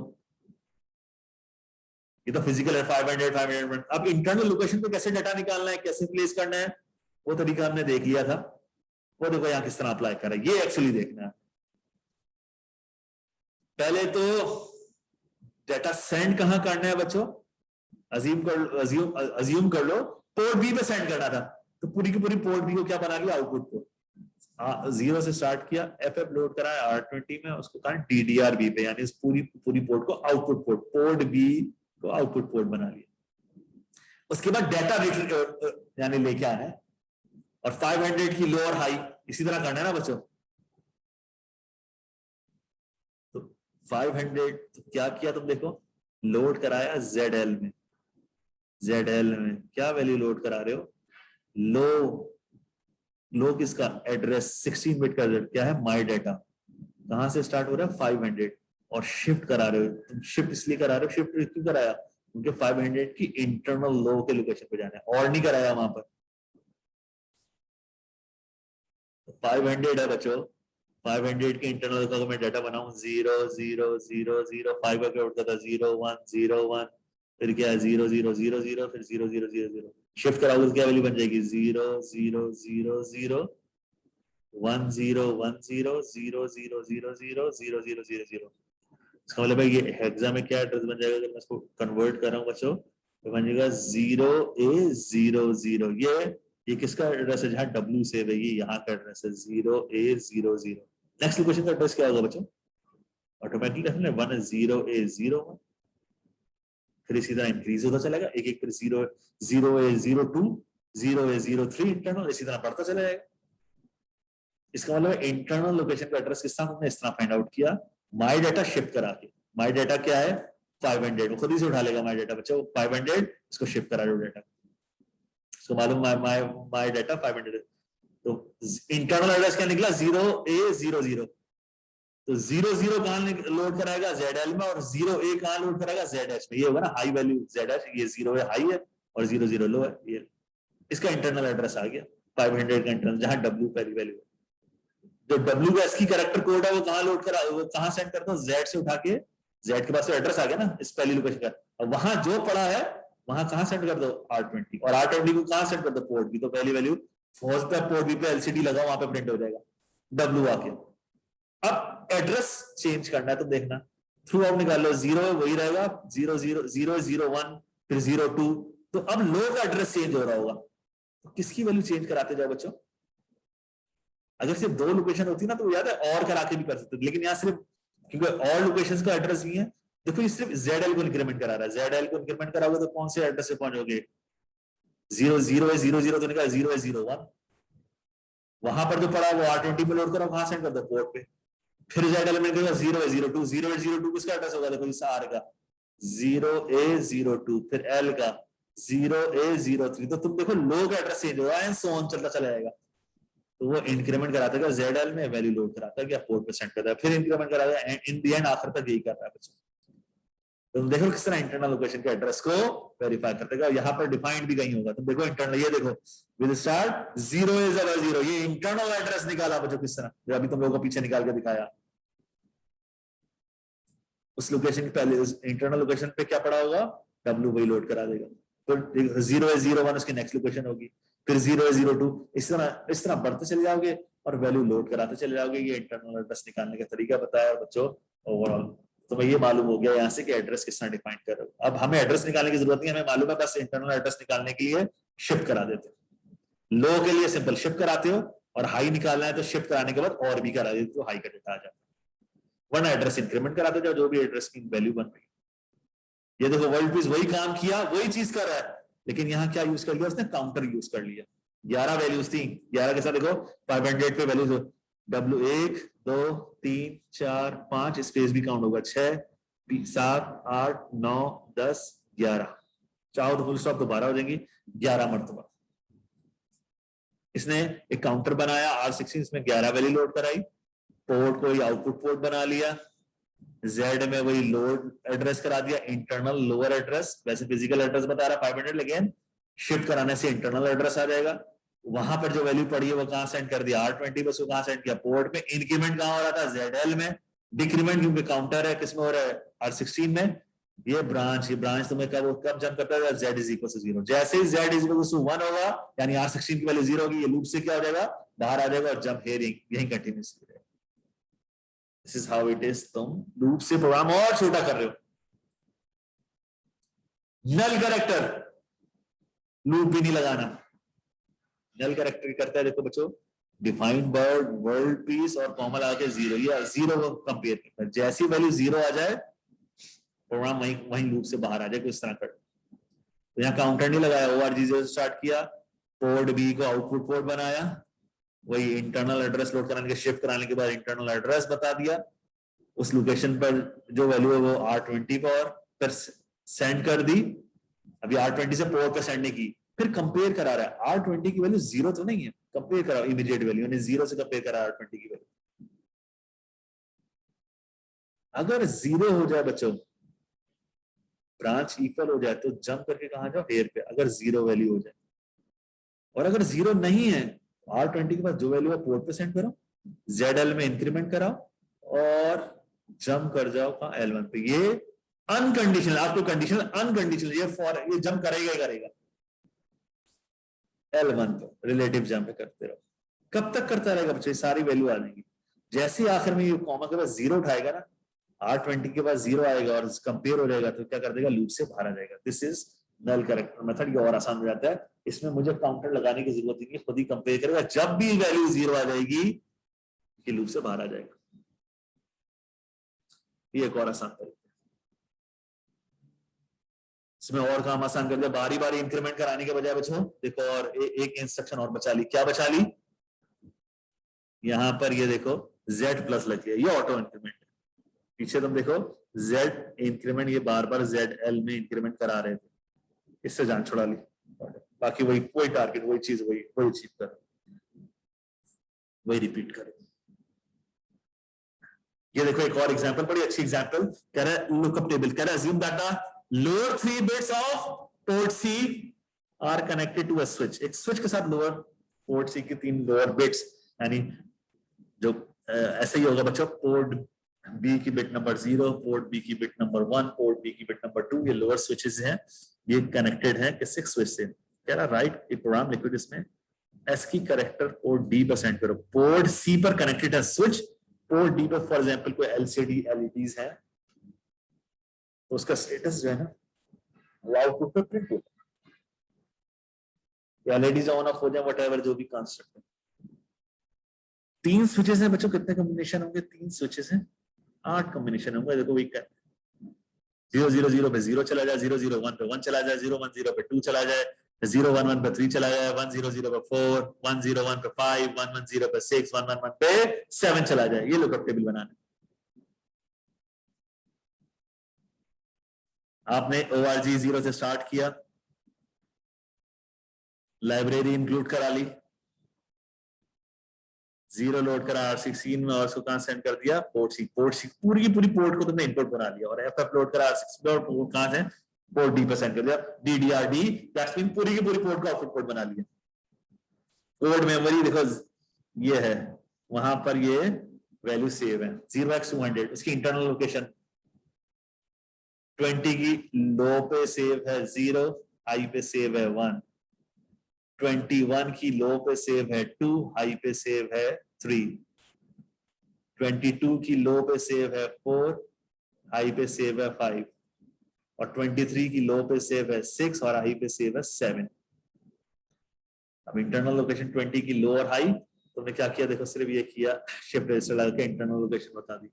ये तो फिजिकल है 500 500। अब इंटरनल लोकेशन पे कैसे डाटा निकालना है, कैसे प्लेस करना है, वो तरीका हमने देख लिया था। वो देखो यहाँ किस तरह अप्लाई करा, ये एक्चुअली देखना है। पहले तो डाटा सेंड कहां करना है बच्चों, अज्यूम कर लो पोर्ट बी पे सेंड करना था, तो पूरी की पूरी पोर्ट बी को क्या बना लिया, आउटपुट को 0 से स्टार्ट किया, FF लोड कराया R20 में, उसको कहा DDR बी पे, यानी इस पूरी पोर्ट को आउटपुट पोर्ट बी को आउटपुट पोर्ट बना लिया। उसके बाद डाटा यानी लेके आना है, और 500 की लो और हाई इसी तरह करना है ना बच्चों। तो 500 तो क्या किया तुम देखो, लोड कराया ZL में, ZL में क्या वैल्यू लोड करा रहे हो, लो किसका एड्रेस 16 बिट का क्या है, माई डाटा, कहां से स्टार्ट हो रहा है 500, और शिफ्ट करा रहे हो तुम, शिफ्ट इसलिए करा रहे हो, शिफ्ट क्यों कराया, क्योंकि 500 की इंटरनल लो के लोकेशन पे जाना है, और नहीं कराया वहां पर। 500 है बच्चों, 500 के इंटरनल का मैं डाटा बनाऊं 0 0 0 0 5 का होता था 0 1 0 1, फिर क्या है 0 0 0 0, फिर 0 0 0 0, शिफ्ट कराओगे तो क्या वैल्यू बन जाएगी 0 0 0 0 1 0 1 0 0 0 0 0 0 0 0 0। इसका मतलब है ये हेक्सा में क्या एड्रेस बन जाएगा, अगर मैं इसको कन्वर्ट कर रहा हूँ बच्चों, तो बन जाएगा 0A00। ये किसका एड्रेस है, जहां W सेव है, ये यहाँ का एड्रेस है 0A00। नेक्स्ट लोकेशन का एड्रेस क्या होगा बच्चों, ऑटोमेटिकली रखना 1 है 0A01, फिर इसी तरह इंक्रीज होता चलेगा एक एक, फिर 0A02 0A03 इंटरनल, इसी तरह बढ़ता चला जाएगा। इसका मतलब इंटरनल लोकेशन का एड्रेस किस तरह हमने इस तरह फाइंड आउट किया, माई डाटा शिफ्ट करा के। माई डाटा क्या है 500, खुद ही से उठा लेगा माई डाटा बच्चों 500, इसको शिफ्ट करा दो डाटा, इसको मालूम माई डाटा 500। तो इंटरनल एड्रेस क्या निकला 0A00, तो 00 कहां लोड कराएगा ZL में, और 0A कहां लोड कराएगा ZH में। ये होगा ना हाई वैल्यू ZH, ये 0 है हाई है और 00 लो है, ये इसका इंटरनल एड्रेस आ गया 500 का इंटरनल, जहां W पहली वैल्यू है। जो WS की कैरेक्टर कोड है वो कहां लोड करा, वो कहां सेंड करता हूं, Z से उठा के, Z के पास तो एड्रेस आ गया ना इस पहली लोकेशन का, और वहां जो पड़ा है वहां कहां सेंड कर दो R20, और R20 को कहां सेंड कर दो पोर्ट बी, तो पहली वैल्यू पोर्ट बी पे LCD लगा वहां पे प्रिंट हो जाएगा W आके। अब एड्रेस चेंज करना है तो देखना थ्रू आउट निकाल लो, 0 वही रहेगा 0 0 0 0 1 फिर 0 2, तो अब लो का एड्रेस चेंज हो रहा होगा, तो किसकी वैल्यू चेंज कराते जाओ बच्चों। अगर सिर्फ 2 लोकेशन होती ना तो याद है और करा के भी कर सकते, लेकिन यहाँ सिर्फ क्योंकि और लोकेशंस का एड्रेस नहीं है, देखो ये सिर्फ ZL को इंक्रीमेंट करा रहा है, ZL को इंक्रीमेंट कराओगे तो कौन से एड्रेस पे पहुंचोगे, 0 0 है 0 0 तो निकला 0 है 0 1, वहां पर जो पड़ा वो R20 में लोड करो, वहां सेंड कर दो पोर्ट पे, फिर ZL में 0 है 0 2 0 है 0 2 किसका एड्रेस होगा, देखो इस R का 0A02, फिर L का 0A03, तो तुम देखो लो का एड्रेस चेंज हो रहा है, सो ऑन चलता चला जाएगा। तो वो इंक्रीमेंट कराता है ZL में, वैल्यू लोड कराता है क्या पोर्ट पे सेंड करता है, फिर इंक्रीमेंट कराता है, इन दी एंड आखिर तक यही कर रहा है बच्चों। तो देखो किस तरह इंटरनल लोकेशन के एड्रेस को वेरीफाई करते हैं, यहाँ पर डिफाइंड भी कहीं होगा, तो देखो इंटरनल, ये देखो विद स्टार्ट 0A00, ये इंटरनल एड्रेस निकाला बच्चों किस तरह, जो अभी तुम लोगों को पीछे निकाल के दिखाया। उस लोकेशन के पहले इंटरनल लोकेशन पे क्या पड़ा होगा, W वही लोड करा देगा, तो 0A01 उसकी नेक्स्ट लोकेशन होगी, फिर 0A02, इस तरह बढ़ते चले जाओगे और वैल्यू लोड कराते चले जाओगे। ये इंटरनल एड्रेस निकालने का तरीका बताया बच्चों ओवरऑल, तो मैं ये मालूम हो गया यहाँ से कि एड्रेस किस तरह डिफाइन कर रहे हो। अब हमें एड्रेस निकालने की जरूरत नहीं, हमें मालूम है, बस इंटरनल एड्रेस निकालने के लिए शिफ्ट करा देते, लो के लिए सिंपल शिफ्ट कराते हो, और हाई निकालना है तो शिफ्ट कराने के बाद और भी करा देते हो, हाई का डेटा आ जाता है, वरना एड्रेस इंक्रीमेंट कराते जाओ जो भी एड्रेस की वैल्यू बन रही है। ये देखो वर्ल्ड पीस वही काम किया, वही चीज कर रहा है, लेकिन यहाँ क्या यूज कर लिया उसने, काउंटर यूज कर लिया। 11 वैल्यूज थी, 11 के साथ देखो 500 पे वैल्यूज W1 2 3 4 5, स्पेस भी काउंट होगा 6 7 8 9 10 11, चाहो तो फुल स्टॉप तो 12 हो जाएंगी 11 मरतबा। इसने एक काउंटर बनाया R16, इसमें 11 वैल्यू लोड कराई, पोर्ट को आउटपुट पोर्ट बना लिया, Z में वही लोड एड्रेस करा दिया, इंटरनल लोअर एड्रेस, वैसे फिजिकल एड्रेस बता रहा 500, लेकिन शिफ्ट कराने से इंटरनल एड्रेस आ जाएगा। वहां पर जो वैल्यू पड़ी है वो कहां सेंड कर दिया, R20 बस, कहां सेंड किया, पोर्ट में। इंक्रीमेंट कहां हो रहा था, ZL में। डिक्रीमेंट क्योंकि काउंटर है, किसमें हो रहा है, R16 में। ये ब्रांच तुम्हें कब जंप करता है, Z इज इक्वल टू 0। जैसे ही Z इज इक्वल टू 1 होगा, यानी R16 की वैल्यू 0 होगी, ये लूप से क्या हो जाएगा, बाहर आ जाएगा, और जंप हेयरिंग यही कंटिन्यूसली रहेगा। This is how it is. तुम लूप से प्रोग्राम और छोटा कर रहे हो। नल कैरेक्टर, लूप भी नहीं लगाना। नल कैरेक्टर करता है, देखो बच्चों, डिफाइंड बर्ड वर्ल्ड पीस और कॉमा लगा के 0, ये 0 को कंपेयर करता है। जैसी वैल्यू 0 आ जाए, प्रोग्राम वहीं लूप से बाहर आ जाए, कुछ तरह कर। तो यहाँ काउंटर नहीं लगाया, ORG0 से स्टार्ट किया, पोर्ट बी को आउटपुट पोर्ट बनाया, वही इंटरनल एड्रेस लोड कराने के, शिफ्ट कराने के बाद इंटरनल एड्रेस बता दिया, उस लोकेशन पर जो वैल्यू है वो R20 पर सेंड कर दी। अभी R20 से पोर्ट पर सेंड नहीं की, फिर कंपेयर करा रहा है, R20 की वैल्यू 0 तो नहीं है, कंपेयर करा इमीडिएट वैल्यू, यानी 0 से कंपेयर करा R20 की वैल्यू। अगर 0 हो जाए बच्चों, ब्रांच इक्वल हो जाए, तो जंप करके कहां जाओ, हेयर पे, अगर 0 वैल्यू हो जाए। और अगर 0 नहीं है, R20 के पास जो वैल्यू है पोर्ट पे सेंड करो, ZL में इंक्रीमेंट कराओ और जंप कर जाओ कहां, L1 पे। ये अनकंडीशनल, आपको कंडीशनल अनकंडीशनल, ये जंप करेगा ही करेगा L1 पे, रिलेटिव जंप करते रहो। कब तक करता रहेगा बच्चे, सारी वैल्यू आ जाएंगी। जैसे आखिर में ये कॉमा के पास 0 उठाएगा ना, R20 के पास 0 आएगा और कंपेयर हो जाएगा, तो क्या कर देगा, लूप से बाहर आ जाएगा। This is null character method. ये और आसान हो जाता है, इसमें मुझे काउंटर लगाने की जरूरत नहीं है, खुद ही कंपेयर करेगा। जब भी वैल्यू 0 आ जाएगी, ये लूप से बाहर आ जाएगा। ये एक और आसान तरीका, इसमें और काम आसान कर दिया, बारी बारी इंक्रीमेंट कराने के बजाय बच्चों देखो, और एक इंस्ट्रक्शन और बचा ली। क्या बचा ली, यहां पर ये देखो Z प्लस लग गया, ये ऑटो इंक्रीमेंट है। पीछे तुम देखो Z इंक्रीमेंट, ये बार बार ZL में इंक्रीमेंट करा रहे थे, इससे जान छुड़ा ली। बाकी वही टारगेट, वही चीज, वही अचीव कर, वही रिपीट करो। ये देखो एक और एग्जांपल, बड़ी अच्छी एग्जांपल, कह रहा है लुकअप टेबल, कह रहा है assume that the lower 3 bits of port C are connected to a switch। एक स्विच के साथ लोअर पोर्ट C की 3 लोअर बिट्स, यानी जो ऐसे ही होगा बच्चों, पोर्ट B की बिट नंबर 0, पोर्ट B की बिट नंबर 1, पोर्ट B की बिट नंबर 2, ये लोअर स्विचेस हैं, ये कनेक्टेड है किससे, स्विच से। कह रहा राइट ए प्रोग्राम लिक्विड, इसमें S की कैरेक्टर पोर्ट D पर सेंड करो। पोर्ट C पर कनेक्टेड है स्विच, पोर्ट D पर फॉर एग्जांपल कोई LCD LEDs है, तो उसका स्टेटस जो है ना, वो आउटपुट पे प्रिंट होता है, LEDs ऑन ऑफ हो जाए, व्हाटएवर जो भी कंस्ट्रक्ट है। 3 स्विचेस हैं बच्चों, कितने कॉम्बिनेशन होंगे, 3 स्विचेस हैं, 8 कॉम्बिनेशन होंगे। देखो वीक 0 0 0 पे 0 चला जाए, 0 0 1 पे 1 चला जाए, 0 1 0 पे 2 चला जाए, 0 1 1 पे 3 चला जाए, 1 0 0 पे 4, 1 0 1 पे 5, 1 1 0 पे 6, 1 1 1 पे 7 चला जाए। ये लुकअप टेबल बनाना, आपने ORG0 से स्टार्ट किया, लाइब्रेरी इंक्लूड करा ली, 0 लोड करा R16 में, और उसको कहां सेंड कर दिया, पोर्ट C। पूरी की पूरी पोर्ट को तुमने इनपुट बना लिया, और FF लोड करा R16 में, और पोर्ट कहां से, पोर्ट D पर सेंड कर दिया, DDRD, दैट्स मीन पूरी की पूरी पोर्ट का आउटपुट पोर्ट बना लिया। कोड मेमोरी देखो ये है, वहां पर ये वैल्यू सेव है, 0x200, उसकी इंटरनल लोकेशन 20 की लो पे सेव है 0, हाई पे सेव है 1, 21 की लो पे सेव है 2, हाई पे सेव है 3, 22 की लो पे सेव है 4, हाई पे सेव है 5, और 23 की लो पे सेव है 6 और हाई पे सेव है 7। अब इंटरनल लोकेशन 20 की लो और हाई, तुमने क्या किया देखो, सिर्फ ये किया, शिफ्ट रजिस्टर लगा के इंटरनल लोकेशन बता दी।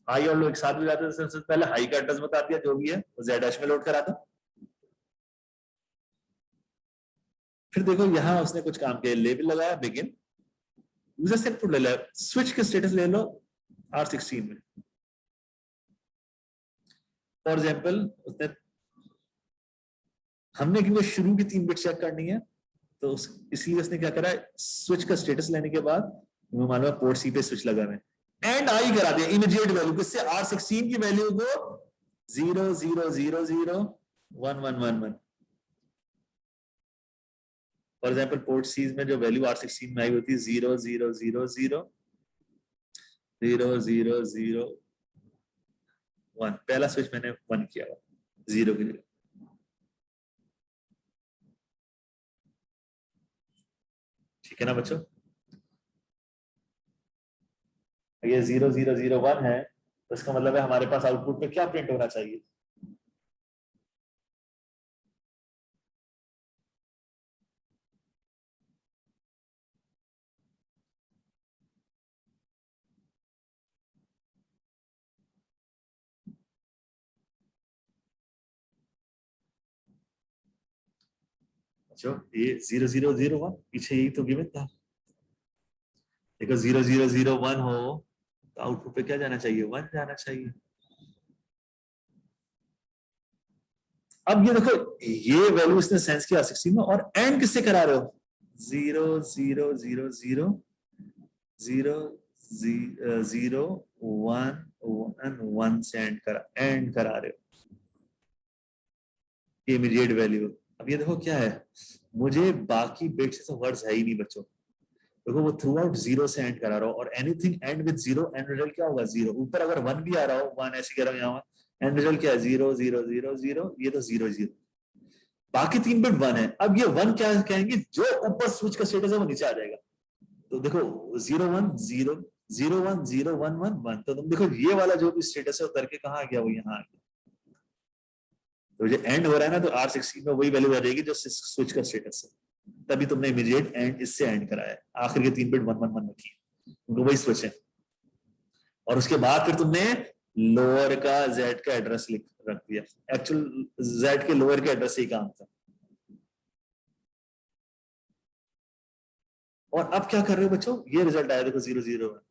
हाई और लो एक साथ में जाते हैं, सबसे पहले हाई का एड्रेस बता दिया, जो भी है वो Z' में लोड करा दो। फिर देखो यहां उसने कुछ काम किया, लेबल लगाया बिगिन, यूजर से इनपुट ले लो, स्विच के स्टेटस ले लो R16 में। फॉर एग्जाम्पल उसने, हमने क्योंकि शुरू की 3 बिट चेक करनी है, तो इसलिए उसने क्या करा, स्विच का स्टेटस लेने के बाद मान लो पोर्ट सी पे स्विच लगा है एंड आई करा दिया इमीडिएट वैल्यू किससे, R16 की वैल्यू को 0 0 0 0 1 1 1 1। फॉर एग्जाम्पल पोर्ट सी में जो वैल्यू R16 में आई होती है 0 0 0 0 0 0 0 1, पहला स्विच मैंने 1 किया हुआ 0 के लिए। ठीक है ना बच्चों, ये 0 0 0 1 है तो इसका मतलब है हमारे पास आउटपुट में क्या प्रिंट होना चाहिए, बच्चों ये 0 0 0 1 पीछे यही तो गिवन था। देखो 0 0 0 1 हो तो आउटपुट पे क्या जाना चाहिए, 1 जाना चाहिए। अब ये देखो ये वैल्यू इसने सेंस किया 16 में और एंड किससे करा रहे हो, 0 0 0 0 0 0 1 1 1 से एंड करा रहे हो इमीडिएट वैल्यू। अब ये देखो क्या है, मुझे बाकी बिट्स से वर्ड्स है ही नहीं बच्चों, देखो वो थ्रू आउट 0 से एंड करा रहा हूं और anything and with 0 and result क्या होगा 0। ऊपर अगर 1 भी आ रहा हो 1 ऐसे कह रहा हूं यहाँ एंड रिजल्ट क्या है 0 0 0 0, ये तो 0 0, बाकी 3 बिट 1 है। अब ये 1 क्या कहेंगे, जो ऊपर स्विच का स्टेटस है वो नीचे आ जाएगा। तो देखो 0 1 0 0 1 0 1 1 1, तो तुम देखो ये वाला जो भी स्टेटस है उतर के कहाँ आ गया, वो यहाँ आ गया। तो जो एंड हो रहा है ना तो R16 में वही वैल्यू आ जाएगी जो स्विच का स्टेटस है, तभी तुमने इमीडिएट एंड इससे एंड कराया है, आखिर के 3 बिट 1 1 1 रखी है, उनको वही स्विच है। और उसके बाद फिर तुमने लोअर का Z का एड्रेस रख दिया, एक्चुअल Z के लोअर के एड्रेस से ही काम था। और अब क्या कर रहे हो बच्चों, ये रिजल्ट आया देखो 0 0 में,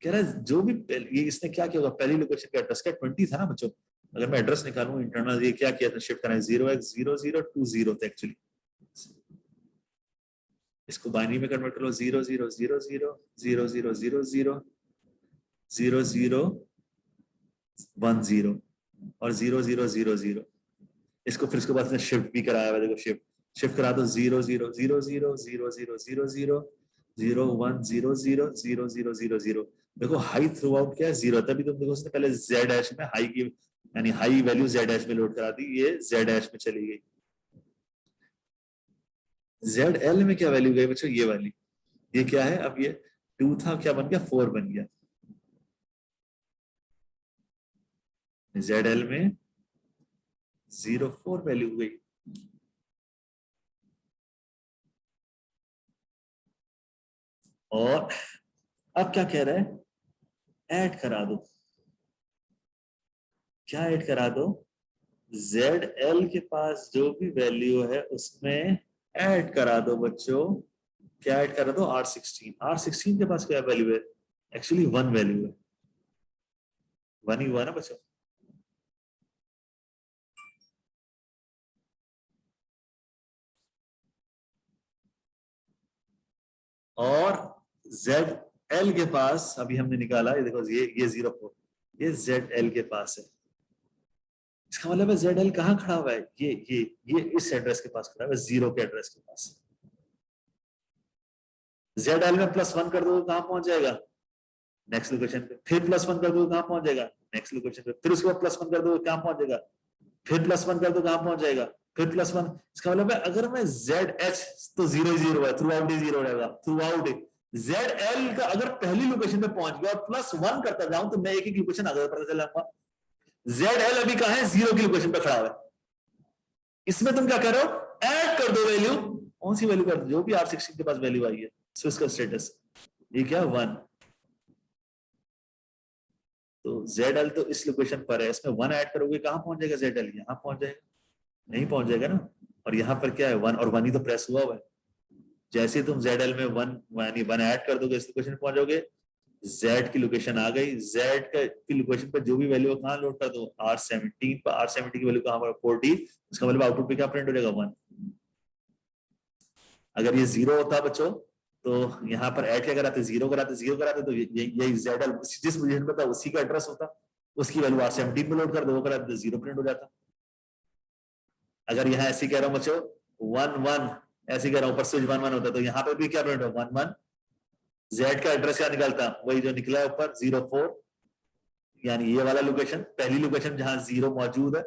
कह रहा है जो भी ये इसने क्या किया होगा, पहली लोकेशन का एड्रेस क्या 20 था ना बच्चों, अगर मैं एड्रेस निकालूं इंटरनल, ये क्या किया था, शिफ्ट करना है 0x 0 0 2 0 था एक्चुअली, इसको बाइनरी में कन्वर्ट करो 0 0 0 0 0 0 0 0 0 0 1 0 और 0 0 0 0, इसको फिर उसके बाद इसने शिफ्ट भी कराया हुआ, देखो शिफ्ट करा दो 0 0 0 0 0 0 0 0 0 1 0 0 0 0 0 0। देखो हाई थ्रू आउट क्या है 0, तभी तुम देखो उसने पहले Z डैश में हाई की यानी हाई वैल्यू Z डैश में लोड करा दी, ये Z डैश में चली गई। ZL में क्या वैल्यू गई बच्चों, ये वाली, ये क्या है, अब ये 2 था क्या बन गया 4 बन गया, ZL में 0 4 वैल्यू गई। और अब क्या कह रहा है, ऐड करा दो, क्या ऐड करा दो, ZL के पास जो भी वैल्यू है उसमें ऐड करा दो बच्चों, क्या ऐड करा दो R16 के पास क्या वैल्यू है, एक्चुअली 1 वैल्यू है, 1 ही हुआ ना बच्चों। और ZL के पास अभी हमने निकाला, ये देखो ये 0 4, ये ZL के पास है, इसका मतलब है ZL कहाँ खड़ा हुआ है, ये इस एड्रेस के पास खड़ा हुआ है, 0 के एड्रेस के पास। ZL में +1 कर दो कहां पहुंच जाएगा, नेक्स्ट लोकेशन पे, फिर +1 कर दो कहां पहुंच जाएगा, नेक्स्ट लोकेशन पे, फिर उसके बाद +1 कर दो कहां पहुंच जाएगा, फिर +1 कर दो कहां पहुंच जाएगा, फिर +1। इसका मतलब है अगर मैं ZH तो 0 0 है, थ्रू आउट ही 0 रहेगा, थ्रू आउट। ZL का अगर पहली लोकेशन पे पहुंच गया और +1 करता जाऊं तो मैं एक एक लोकेशन आगे पता चलाऊंगा। ZL अभी कहां है, 0 की लोकेशन पे खड़ा हुआ है, इसमें तुम क्या कर रहे हो, ऐड कर दो वैल्यू, कौन सी वैल्यू कर दो, जो भी R16 के पास वैल्यू आई है, सो इसका स्टेटस ये क्या 1, तो ZL तो इस लोकेशन पर है, इसमें 1 ऐड करोगे कहां पहुंच जाएगा ZL, यहां पहुंच जाएगा, नहीं पहुंच जाएगा ना। और यहाँ पर क्या है 1 और 1 ही तो प्रेस हुआ है, जैसे तुम ZL में 1 यानी 1 ऐड कर दोगे इस लोकेशन पे पहुंच जाओगे, Z की लोकेशन आ गई, Z की लोकेशन पर जो भी वैल्यू कहां लोड कर दो R17 पर, R17 की वैल्यू कहां पर 40, इसका मतलब आउटपुट पे क्या प्रिंट हो जाएगा 1। अगर ये 0 होता बच्चों तो यहाँ पर ऐड क्या कराते, 0 कराते, 0 कराते, तो ये ZL जिस पोजीशन पे था उसी का एड्रेस होता, उसकी वैल्यू R17 पे लोड कर दो, वो कराते तो 0 प्रिंट हो जाता। अगर यहाँ ऐसे कह रहा हूँ बच्चों 1 1 ऐसे कह रहा हूँ, ऊपर स्विच 1 1 होता, तो यहाँ पे भी क्या प्रिंट हो 1 1, Z का एड्रेस क्या निकलता, वही जो निकला है ऊपर 04, यानी ये वाला लोकेशन, पहली लोकेशन जहां 0 मौजूद है।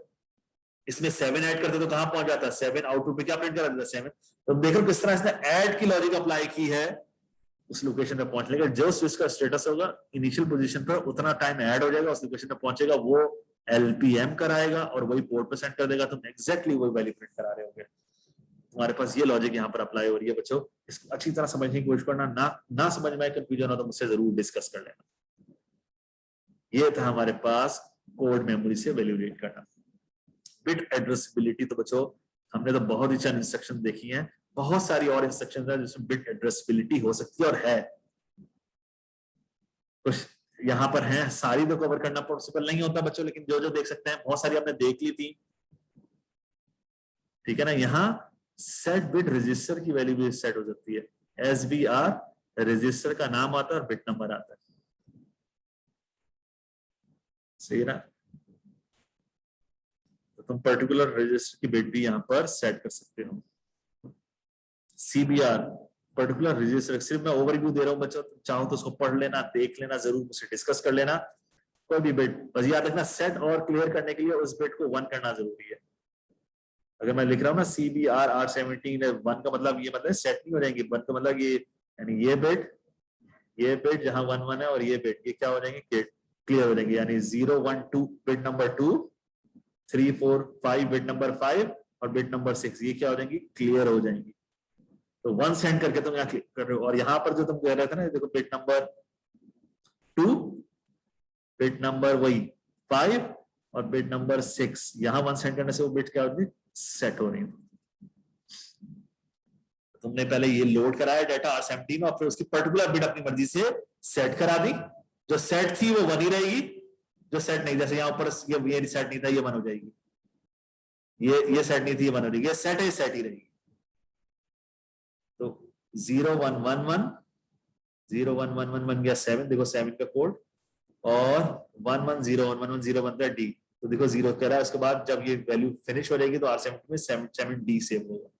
इसमें 7 ऐड करते तो कहां पहुंच जाता, 7 आउटपुट पे क्या प्रिंट करा देता 7। तो देखो किस तरह इसने ऐड की लॉजिक अप्लाई की है उस लोकेशन पे पहुंचने का। जो स्विच का स्टेटस होगा इनिशियल पोजीशन पर उतना टाइम ऐड हो जाएगा, उस लोकेशन पे पहुंचेगा, वो LPM कराएगा और वही पोर्ट पे सेंड कर देगा, तुम एग्जैक्टली वही वैल्यू प्रिंट करा रहे होगे। तुम्हारे पास ये लॉजिक यहाँ पर अप्लाई हो रही है बच्चों, इसको अच्छी तरह समझने की कोशिश करना, ना समझ में आए कंफ्यूजन हो तो मुझसे जरूर डिस्कस कर लेना। ये था हमारे पास कोड मेमोरी से वैल्यू रीड करना। बिट एड्रेसेबिलिटी तो बच्चों हमने तो बहुत ही चंद इंस्ट्रक्शन देखी हैं, बहुत सारी और इंस्ट्रक्शन है जिसमें बिट एड्रेसेबिलिटी हो सकती है और है, कुछ यहाँ पर है, सारी तो कवर करना पॉसिबल नहीं होता बच्चों, लेकिन जो जो देख सकते हैं बहुत सारी आपने देख ली थी, ठीक है ना। यहाँ सेट बिट रजिस्टर की वैल्यू भी सेट हो सकती है, SBR रजिस्टर का नाम आता है और बिट नंबर आता है, सही ना। तो तुम पर्टिकुलर रजिस्टर की बिट भी यहाँ पर सेट कर सकते हो। CBR पर्टिकुलर रजिस्टर, सिर्फ मैं ओवरव्यू दे रहा हूँ बच्चों, चाहो तो उसको पढ़ लेना, देख लेना, जरूर मुझसे डिस्कस कर लेना। कोई भी बिट बस याद रखना, सेट और क्लियर करने के लिए उस बिट को 1 करना जरूरी है। अगर मैं लिख रहा हूँ ना CBR R17 1 का मतलब ये मतलब सेट नहीं हो जाएंगे, 1 का मतलब ये, यानी ये बिट जहां 1 1 है और ये बिट ये क्या हो जाएंगे, क्लियर हो जाएंगे, यानी 0 1 2 बिट नंबर 2, 3 4 5 बिट नंबर 5 और बिट नंबर 6 ये क्या हो जाएंगी, क्लियर हो जाएंगी। तो 1 सेंड करके तुम यहाँ क्लिक कर रहे हो, और यहाँ पर जो तुम कह रहे थे ना, देखो बिट नंबर 2, बिट नंबर वही 5 और बिट नंबर 6, यहाँ 1 सेंड करने से वो बिट क्या होती है, सेट हो रही है। तुमने पहले ये लोड कराया डाटा R17 में और फिर उसकी पर्टिकुलर बिट अपनी मर्जी से सेट करा दी, जो सेट थी वो 1 ही रहेगी, जो सेट नहीं, जैसे यहाँ ऊपर ये सेट नहीं था ये 1 हो जाएगी, ये सेट नहीं थी ये 1 हो जाएगी, ये सेट है सेट ही रहेगी। तो 0 1 1 1 0 1 1 1 बन गया 7, देखो 7 का कोड, और 1 1 0 1 1 1 0 बनता है D, तो देखो 0 कह रहा है, उसके बाद जब ये वैल्यू फिनिश हो जाएगी तो R17 में 7 D सेव होगा,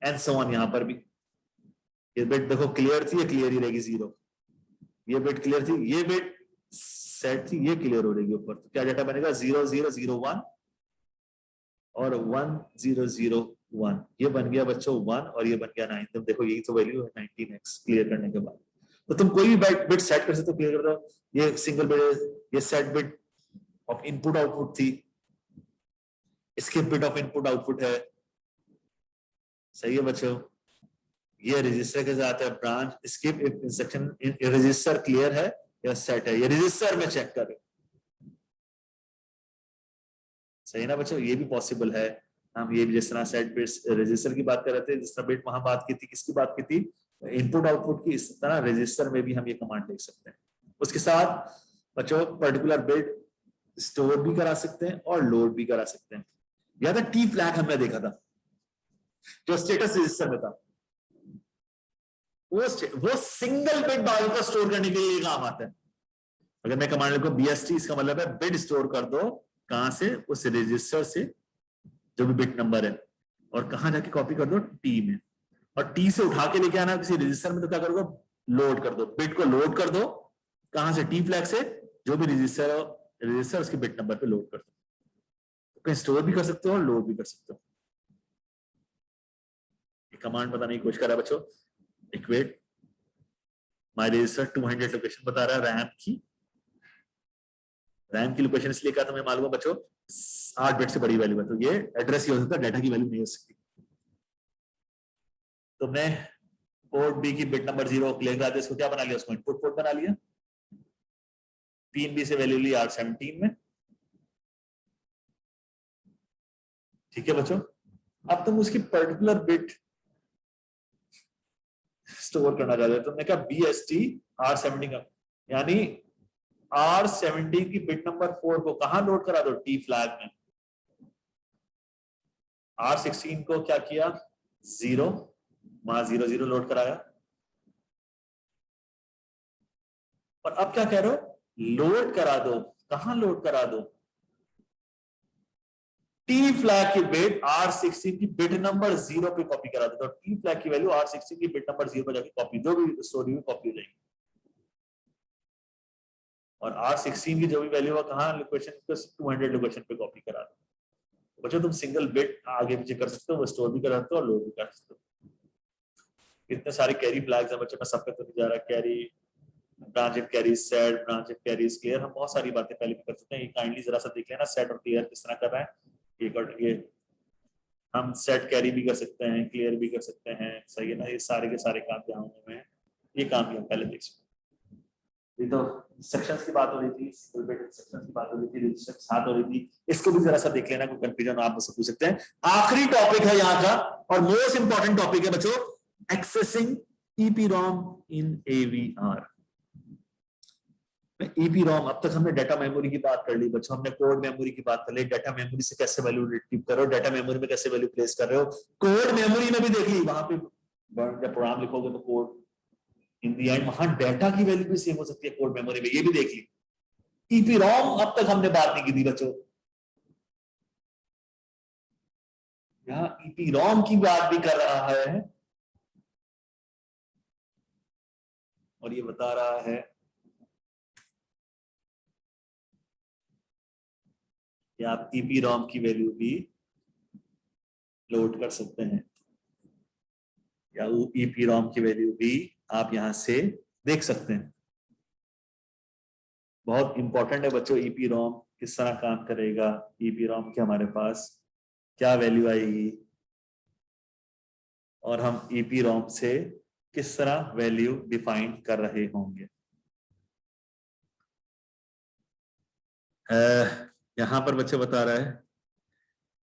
एंड सो ऑन। यहाँ पर भी ये बिट देखो क्लियर थी, ये क्लियर ही रहेगी 0, ये बिट क्लियर थी, ये बिट सेट थी, ये क्लियर हो रहेगी ऊपर, तो क्या डाटा बनेगा 0 0 0 1 और 1 0 0 1, ये बन गया बच्चों 1 और ये बन गया 9। तुम देखो यही तो वैल्यू है 19x क्लियर करने के बाद। तो तुम कोई भी बिट सेट कर सकते हो, क्लियर कर दो, ये सिंगल बिट, ये set bit of input output थी, skip bit of input output है, सही है बच्चों। ये रजिस्टर के साथ है, branch skip instruction, register clear है या सेट है, ये रजिस्टर में चेक करें, सही ना बच्चों। ये भी पॉसिबल है, हम ये भी जिस तरह सेट बिट्स रजिस्टर की बात कर रहे थे, जिस तरह बिट वहां बात की थी, किसकी बात की थी, इनपुट आउटपुट की, इस तरह रजिस्टर में भी हम ये कमांड लिख सकते हैं। उसके साथ बच्चों पर्टिकुलर बिट स्टोर भी करा सकते हैं और लोड भी करा सकते हैं। या था T फ्लैग हमने देखा था जो स्टेटस रजिस्टर में था, वो सिंगल बिट वैल्यू को स्टोर करने के लिए काम आता है। अगर मैं कमांड लिखूं BST, इसका मतलब है बिट स्टोर कर दो, कहां से, उस रजिस्टर से जो भी बिट नंबर है, और कहां जाके कॉपी कर दो, T में, और T से उठा के लेके आना किसी रजिस्टर में, तो क्या करोगे, लोड कर दो, बिट को लोड कर दो, कहां से, T फ्लैग से, जो भी रजिस्टर उसके बिट नंबर पे लोड कर दो। तो कहीं स्टोर भी कर सकते हो और लोड भी कर सकते हो। कमांड बताने की कोशिश कर रहा है बच्चों, इक्वेट माय रजिस्टर 200 लोकेशन बता रहा है रैम की लोकेशन इसलिए कहा तुम्हें मालूम है बच्चों, 8 बिट से बड़ी वैल्यू है, तो ये एड्रेस ही हो सकता है, डाटा की वैल्यू नहीं हो सकती। तुमने पोर्ट B की बिट नंबर 0 क्लियर करा दिया, इसको क्या बना लिया, उसको इनपुट पोर्ट बना लिया, 3B से वैल्यू ली R17 में, ठीक है बच्चों। अब तुम उसकी पर्टिकुलर बिट स्टोर करना चाहते हो, तुमने कहा BST R17 का, यानी R17 की बिट नंबर 4 को कहां लोड करा दो, T फ्लैग में। R16 को क्या किया, 0, वहां 0 0 लोड कराया, और अब क्या कह रहे हो, लोड करा दो, कहां लोड करा दो, टी फ्लैग की बिट R16 की बिट नंबर 0 पे कॉपी करा दो, तो टी फ्लैग की वैल्यू R16 की बिट नंबर 0 पे जाके कॉपी, जो भी स्टोरी में कॉपी हो जाएगी, और R16 की जो भी वैल्यू है कहां लोकेशन पे, 200 लोकेशन पे कॉपी करा दो। बच्चों तुम सिंगल बिट आगे पीछे कर सकते हो, वो स्टोर भी कर सकते हो और लोड भी कर सकते हो। इतने सारे कैरी फ्लैग्स हैं बच्चों, मैं सब पे तो नहीं जा रहा, carry, branched carry, set, branched carry, clear, हम बहुत सारी बातें पहले भी कर सकते हैं। ये काइंडली जरा सा देख लेना सेट और क्लियर किस तरह कर रहा है। ये हम सेट कैरी भी कर सकते हैं, क्लियर भी कर सकते हैं, सही है ना, ये सारे के सारे काम यहाँ हुए हैं, ये काम भी हम पहले देख सकते हैं। ये तो सेक्शंस की बात हो रही थी, सेक्शंस की बात हो रही थी, रजिस्टर साथ हो रही थी, इसको भी जरा सा देख लेना, कोई कंफ्यूजन आप मुझसे पूछ सकते हैं। आखिरी टॉपिक है यहाँ का और मोस्ट इंपॉर्टेंट टॉपिक है बच्चों, एक्सेसिंग EPROM इन AVR। EPROM, अब तक हमने डाटा मेमोरी की बात कर ली बच्चों, हमने कोड मेमोरी की बात कर ली, डाटा मेमोरी से कैसे वैल्यू रिट्रीव कर रहे हो, डाटा मेमोरी में कैसे वैल्यू प्लेस कर रहे हो, कोड मेमोरी में भी देख ली, वहां पे जब प्रोग्राम लिखोगे तो कोड इन दी एंड वहां डाटा की वैल्यू भी सेम हो सकती है कोड मेमोरी में, ये भी देख ली। EPROM अब तक हमने बात नहीं की थी बच्चों, यहाँ EPROM की बात भी कर रहा है और ये बता रहा है कि आप EPROM की वैल्यू भी लोड कर सकते हैं, या वो EPROM की वैल्यू भी आप यहां से देख सकते हैं। बहुत इंपॉर्टेंट है बच्चों, EPROM किस तरह काम करेगा, EPROM के हमारे पास क्या वैल्यू आएगी, और हम EPROM से किस तरह वैल्यू डिफाइन कर रहे होंगे। यहां पर बच्चे बता रहा है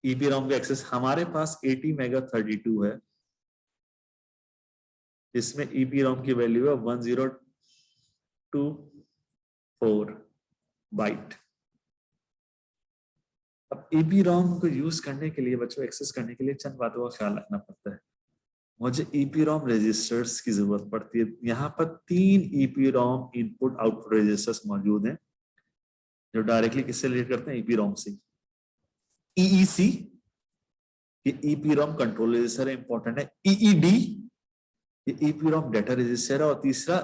EPROM का एक्सेस हमारे पास 80 मेगा 32 है, इसमें EPROM की वैल्यू है 1024 बाइट। अब EPROM को यूज करने के लिए बच्चों, एक्सेस करने के लिए चंद बातों का ख्याल रखना पड़ता है। मुझे EPROM रजिस्टर्स की जरूरत पड़ती है, यहाँ पर 3 EPROM इनपुट आउटपुट रजिस्टर्स मौजूद हैं जो डायरेक्टली किससे रिलेट करते हैं, EPROM से। EEC, ये EPROM कंट्रोल रजिस्टर है, इंपॉर्टेंट है। EED, ये EPROM डेटा रजिस्टर है, और तीसरा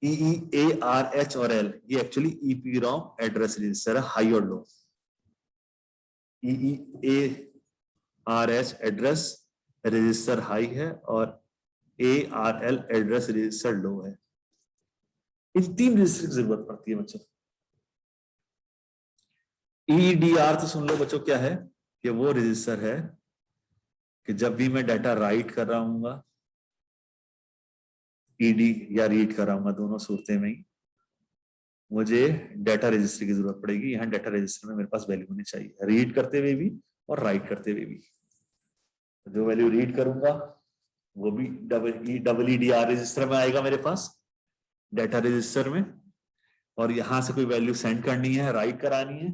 EEARH और L, ये एक्चुअली EPROM एड्रेस रजिस्टर है, हाई और लो। EEARH एड्रेस रजिस्टर हाई है और ARL एड्रेस रजिस्टर लो है। इन 3 रजिस्टर की जरूरत पड़ती है बच्चों। EDR तो सुन लो बच्चों क्या है, कि वो रजिस्टर है कि जब भी मैं डाटा राइट कर रहा हूँ, ED या रीड कर रहा हूँ, दोनों सूरतें में ही मुझे डाटा रजिस्टर की जरूरत पड़ेगी। यहाँ डाटा रजिस्टर में मेरे पास वैल्यू होनी चाहिए, रीड करते हुए भी और राइट करते हुए भी। जो वैल्यू रीड करूंगा वो भी EDR रजिस्टर में आएगा मेरे पास, डाटा रजिस्टर में, और यहां से कोई वैल्यू सेंड करनी है, राइट करानी है,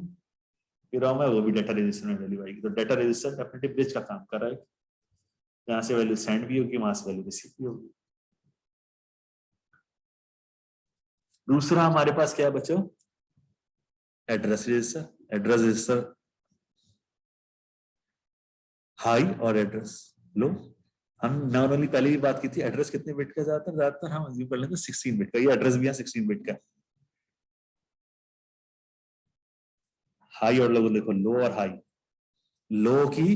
फिर वो भी डाटा रजिस्टर में वैल्यू आएगी। तो डाटा रजिस्टर डेफिनेटली ब्रिज का काम कर रहा है, जहां से वैल्यू सेंड भी होगी वहां से वैल्यू रिसीव भी होगी। दूसरा हमारे पास क्या है बच्चों, address register. Address register high और एड्रेस लो। हम नॉर्मली पहले भी बात की थी, एड्रेस कितने बिट का, ज्यादातर हम अज्यूम कर लेते हैं 16 बिट का, ये एड्रेस भी है 16 बिट का। हाई और लो देखो, लो और हाई, लो की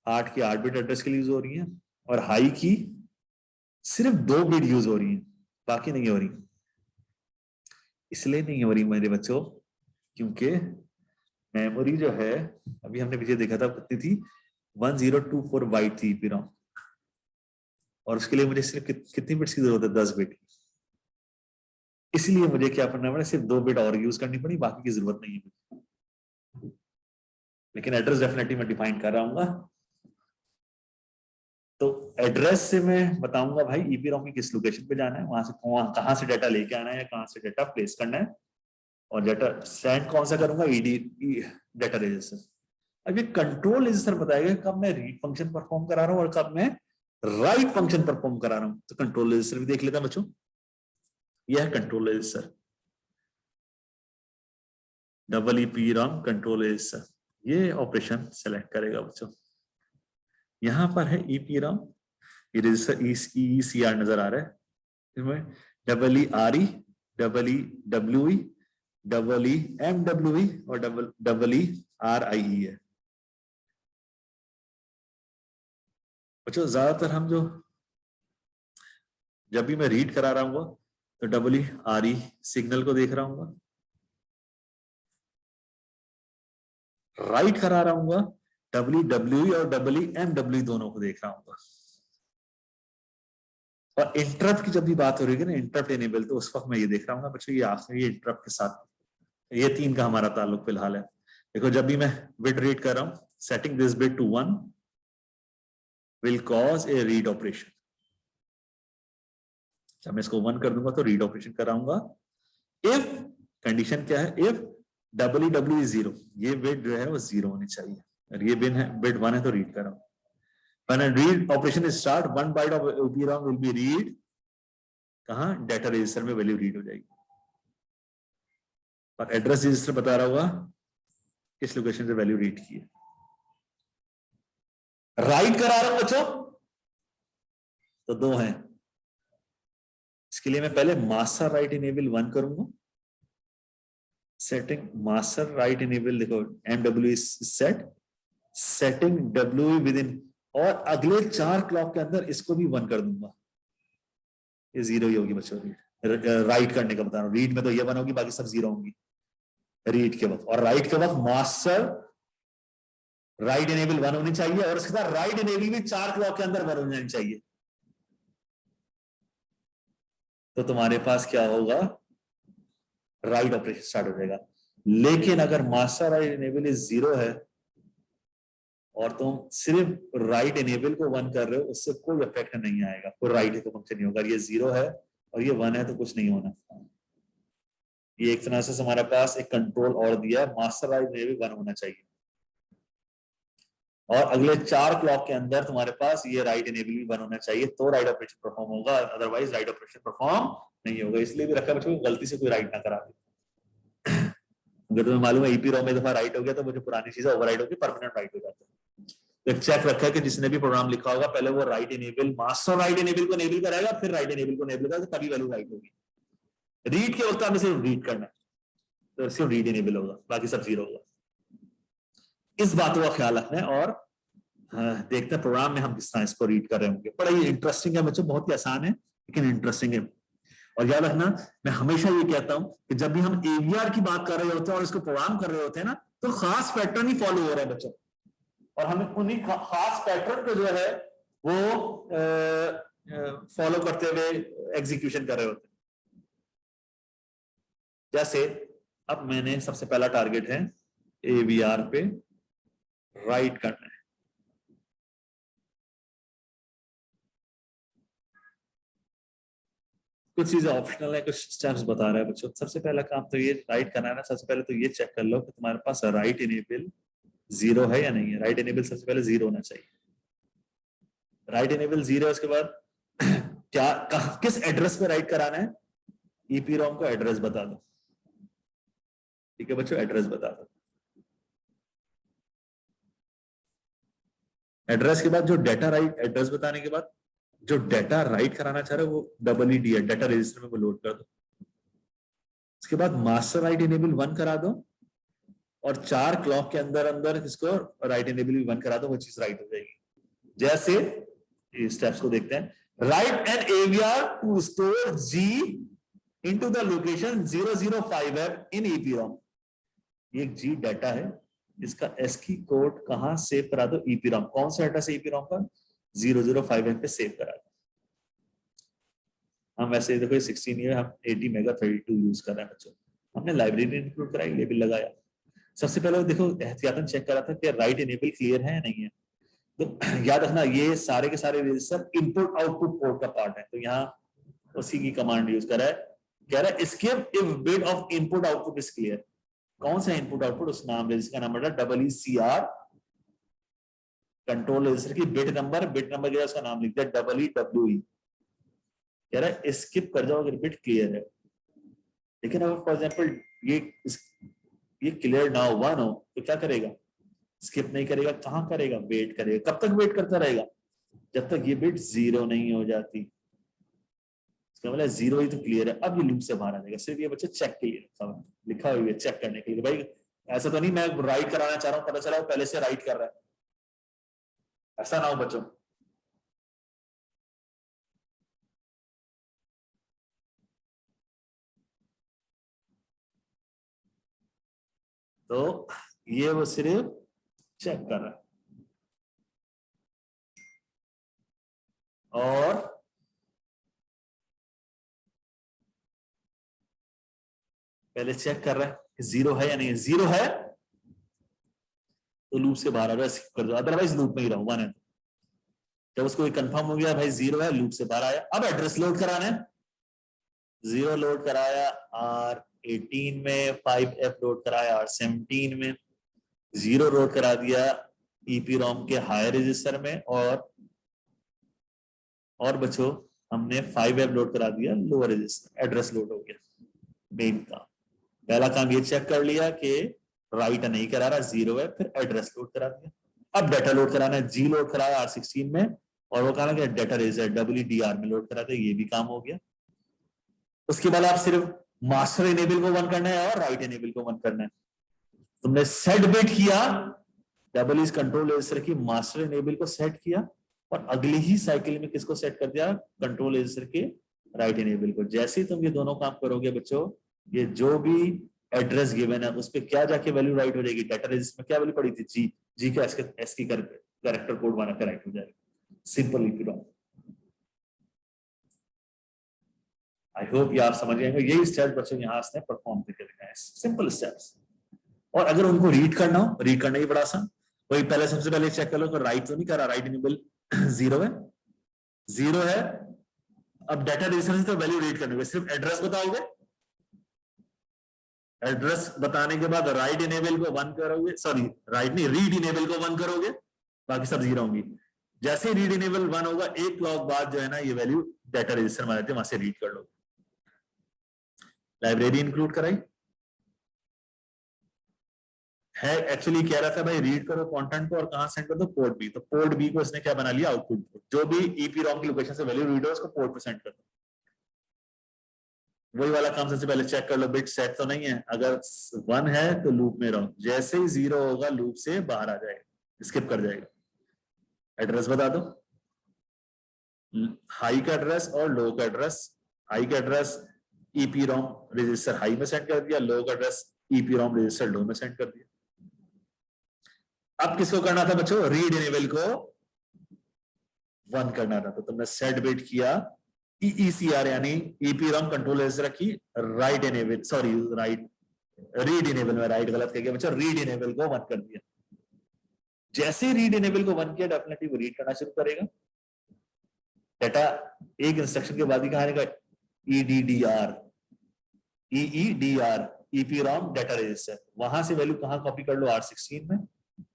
8 की 8 बिट एड्रेस के लिए यूज हो रही है, और हाई की सिर्फ 2 बिट यूज हो रही है, बाकी नहीं हो रही। इसलिए नहीं हो रही मेरे बच्चों क्योंकि मेमोरी जो है, अभी हमने पीछे देखा था कितनी थी, 1024 बाइट थी EPROM, और उसके लिए मुझे सिर्फ कितनी बिट्स की जरूरत है, 10 बिट। इसलिए मुझे क्या करना पड़ा, सिर्फ 2 बिट और यूज करनी पड़ी, बाकी की जरूरत नहीं है। लेकिन एड्रेस डेफिनेटली मैं डिफाइन कर रहा हूँ। तो एड्रेस से मैं बताऊंगा भाई EPROM की किस लोकेशन पे जाना है, वहां से कहां से डाटा लेके आना है, या कहां से डाटा प्लेस करना है, और डाटा सेंड कौन सा करूंगा, डाटा रजिस्टर। अब ये कंट्रोल रजिस्टर बताएगा कब मैं रीड फंक्शन परफॉर्म करा रहा हूँ और कब मैं राइट फंक्शन परफॉर्म करा रहा हूं तो कंट्रोल रजिस्टर भी देख लेता हूं बच्चों। यह है control register, EEPROM control register, ये ऑपरेशन सेलेक्ट करेगा बच्चों। यहां पर है EEPROM, ये रजिस्टर EECR नजर आ रहा है, इसमें EERE, EEWE, EEMWE और EERIE है बच्चों। ज्यादातर हम जो जब भी मैं रीड करा रहा हूँ तो EERE सिग्नल को देख रहा हूँ, राइट करा रहा हूँ WWE और EEMWE दोनों को देख रहा हूँ। और इंटरप्ट की जब भी बात हो रही है ना, इंटरप्ट इनेबल, तो उस वक्त मैं ये देख रहा हूँ बच्चों, ये आखिरी इंटरप्ट के साथ, ये 3 का हमारा ताल्लुक फिलहाल है। देखो जब भी मैं बिट रीड कर रहा हूँ, setting this bit to 1 will cause a read operation. जब मैं इसको 1 कर दूंगा तो रीड ऑपरेशन कराऊंगा। इफ कंडीशन क्या है, इफ WW इज 0, ये बिट जो है वो 0 होनी चाहिए, और ये बिट 1 है तो रीड कर रहा हूं। When a read operation is start, 1 byte of EEPROM will be read, कहां, डाटा रजिस्टर में वैल्यू रीड हो जाएगी, और एड्रेस रजिस्टर बता रहा होगा किस लोकेशन से वैल्यू रीड की है। राइट करा रहा हूं बच्चों तो 2 हैं, इसके लिए मैं पहले मास्टर राइट इनेबल 1 करूंगा। सेटिंग मास्टर राइट इनेबल, देखो MW is set, setting WE with in, और अगले 4 क्लॉक के अंदर इसको भी 1 कर दूंगा, ये 0 ही होगी बच्चों। रीड राइट करने का बता रहा हूं, रीड में तो ये 1 होगी, बाकी सब 0 होंगी रीड के वक्त। और राइट के वक्त मास्टर राइट इनेबल 1 होनी चाहिए, और उसके साथ राइट इनेबल भी 4 क्लॉक के अंदर 1 होनी चाहिए। तो तुम्हारे पास क्या होगा, राइट ऑपरेशन स्टार्ट हो जाएगा। लेकिन अगर मास्टर राइट इनेबल इज 0 है और तुम सिर्फ राइट इनेबल को 1 कर रहे हो, उससे कोई इफेक्ट नहीं आएगा, कोई राइट का फंक्शन नहीं होगा। ये 0 है और ये 1 है तो कुछ नहीं होना। ये एक तरह से हमारे पास एक कंट्रोल और दिया है, मास्टर राइट इनेबल 1 होना चाहिए, और अगले 4 क्लॉक के अंदर तुम्हारे पास ये राइट इनेबल भी 1 होना चाहिए, तो राइट ऑपरेशन परफॉर्म होगा, अदरवाइज राइट ऑपरेशन परफॉर्म नहीं होगा। इसलिए भी रखा बच्चों, गलती से कोई राइट ना करा दे। अगर तुम्हें मालूम है EEPROM में दफा राइट हो गया तो वो जो पुरानी चीजें ओवरराइट होगी, परमानेंट राइट हो जाता है। तो चेक रखा है कि जिसने भी प्रोग्राम लिखा होगा पहले वो write enable, master write enable को इनेबल कराएगा, फिर राइट इनेबल को इनेबल करेगा, तभी वैल्यू राइट होगी। रीड के वक्त आपने सिर्फ रीड करना है तो सिर्फ रीड इनेबल होगा, बाकी सब 0 होगा। इस बातों का ख्याल रखना है, और देखते हैं प्रोग्राम में हम किस तरह इसको रीड कर रहे होंगे। बड़ा ही इंटरेस्टिंग है बच्चों, बहुत ही आसान है लेकिन इंटरेस्टिंग है। और याद रखना, मैं हमेशा ये कहता हूं कि जब भी हम AVR की बात कर रहे होते हैं और इसको प्रोग्राम कर रहे होते हैं ना, तो खास पैटर्न ही फॉलो हो रहा है बच्चों, और हमें उन्हीं खास पैटर्न को जो है वो फॉलो करते हुए एग्जीक्यूशन कर रहे होते हैं। जैसे अब मैंने सबसे पहला टारगेट है AVR पे राइट करना है। कुछ चीजें ऑप्शनल है, कुछ स्टेप्स बता रहा है बच्चों। सबसे पहला काम तो ये राइट करना है ना, सबसे पहले तो ये चेक कर लो कि तुम्हारे पास राइट इनेबल 0 है या नहीं है। राइट इनेबल सबसे पहले 0 होना चाहिए। राइट इनेबल 0 है, उसके बाद क्या किस एड्रेस पे राइट कराना है, EEPROM को एड्रेस बता दो। ठीक है बच्चों, एड्रेस बता दो। एड्रेस के बाद जो डाटा राइट, एड्रेस बताने के बाद जो डाटा राइट कराना चाह रहे हो वो EED है, डाटा रजिस्टर में वो लोड कर दो। उसके बाद मास्टर राइट इनेबल 1 करा दो, और 4 क्लॉक के अंदर अंदर इसको राइट इनेबल भी 1 करा दो, वो चीज राइट हो जाएगी। जैसे स्टेप्स को देखते हैं। Write an AVR to store G into the location 005F in EEPROM। ये एक G डाटा है, इसका ASCII कोड कहां सेव करा दो, EEPROM। कौन सा डाटा से EEPROM का 005F पे सेव करा दो। हम वैसे देखो 16 है, हम 80 मेगा 32 यूज कर रहे हैं बच्चों। हमने लाइब्रेरी इंक्लूड कराई, लेबल लगाया। सबसे पहले देखो एहतियातन चेक करा था कि राइट इनेबल क्लियर है या नहीं है। तो याद रखना, ये सारे के सारे रजिस्टर इनपुट आउटपुट पोर्ट का पार्ट है, तो यहाँ उसी की कमांड यूज करा है। कह रहा है skip if bit of input output is clear. कौन सा इनपुट आउटपुट, उस नाम जिसका नाम है EECR कंट्रोल रजिस्टर की बिट नंबर क्या उसका नाम लिख दिया EEWE। कह रहा है स्किप कर जाओ अगर बिट क्लियर है। लेकिन अगर फॉर एग्जाम्पल ये क्लियर नाउ 1 हो तो क्या करेगा? स्किप नहीं करेगा। कहां करेगा? वेट करेगा। कब तक वेट करता रहेगा? जब तक ये बिट 0 नहीं हो जाती। इसका मतलब 0 ही तो क्लियर है। अब ये लूप से बाहर आ जाएगा। सिर्फ ये बच्चे चेक के लिए लिखा हुआ है, चेक करने के लिए। भाई ऐसा तो नहीं मैं राइट कराना चाह रहा हूं, पता चला वो पहले से राइट कर रहा है, ऐसा ना हो बच्चों। तो ये वो सिर्फ चेक कर रहा है। और पहले चेक कर रहा है कि 0 है या नहीं है। 0 है तो लूप से बाहर आ रहा है, स्किप कर दो, अदरवाइज लूप में ही रहो। 1 है जब उसको कंफर्म हो गया भाई 0 है, लूप से बाहर आया। अब एड्रेस लोड कराना है। 0 लोड कराया R18 में, 5F लोड कराया R17 में, 0 लोड करा दिया EPROM के हायर रजिस्टर में, और बच्चों हमने 5F लोड करा दिया लोअर रजिस्टर। एड्रेस लोड हो गया। मेन काम, पहला काम ये चेक कर लिया कि राइट नहीं करा रहा, 0 है, फिर एड्रेस लोड करा दिया। अब डाटा लोड कराना है। G लोड कराया R16 में, और वो कहना कि डाटा रजिस्टर WDR में लोड करा दिया। ये भी काम हो गया। उसके बाद आप सिर्फ मास्टर इनेबल को 1 करना है और राइट इनेबल को 1 करना है। तुमने सेट बिट किया, डबल इज कंट्रोल रजिस्टर की मास्टर इनेबल को सेट किया, और अगली ही साइकिल में किसको सेट कर दिया? कंट्रोल रजिस्टर के राइट इनेबल को। जैसे ही तुम ये दोनों काम करोगे बच्चों, ये जो भी एड्रेस गिवन है उस पर क्या जाके वैल्यू राइट हो जाएगी? डाटा रजिस्टर में क्या वैल्यू पड़ी थी? जी का एस की कैरेक्टर कोड बना कर राइट हो जाएगा। Simple EPROM। आई होप ये आप समझ गए। यही स्टेप्स बच्चों यहाँ से परफॉर्म करके दिखाए, सिंपल स्टेप्स। और अगर उनको रीड करना हो, रीड करना ही बड़ा आसान। वही पहले सबसे पहले चेक कर लो तो राइट तो नहीं कर रहा, राइट इनेबल 0 है, 0 है। अब डाटा रजिस्टर से तो वैल्यू रीड करनी होगी, सिर्फ एड्रेस बताओगे। एड्रेस बताने के बाद राइट इनेबल को 1 करोगे, सॉरी राइट नहीं, रीड इनेबल को 1 करोगे, बाकी सब 0 होंगी। जैसे ही रीड इनेबल 1 होगा, एक क्लॉक बाद जो है ना ये वैल्यू डाटा रजिस्टर में आती है, वहां से रीड कर लो। लाइब्रेरी इंक्लूड कराई है। एक्चुअली कह रहा था भाई रीड करो कंटेंट को और कहां सेंड कर दो? Port B. तो पोर्ट बी को इसने क्या बना लिया? आउटपुट। जो भी EPROM की लोकेशन से वैल्यू रीड हो उसको पोर्ट पे सेंड कर दो। वही वाला काम सबसे पहले चेक कर लो बिट सेट तो नहीं है। अगर 1 है तो लूप में रहो, जैसे ही 0 होगा लूप से बाहर आ जाएगा, स्किप कर जाएगा। एड्रेस बता दो, हाई का एड्रेस और लो का एड्रेस। हाई का एड्रेस EPROM रजिस्टर हाई में सेंड कर दिया, लो का एड्रेस EPROM रजिस्टर लो में सेंड कर दिया। अब किसको करना था बच्चों? रीड इनेबल को 1 करना था। तो तुमने सेट बिट किया EECR यानी EPROM कंट्रोल रजिस्टर की write enable, sorry right read enable में राइट गलत कह गया बच्चों, रीड इनेबल को 1 कर दिया। जैसे रीड इनेबल को 1 किया, डेफिनेटली वो रीड करना शुरू करेगा डाटा। एक इंस्ट्रक्शन के बाद ही कहा जाएगा EDDR EPROM डाटा रजिस्टर। वहां से वैल्यू कहां कॉपी कर लो? R16 में,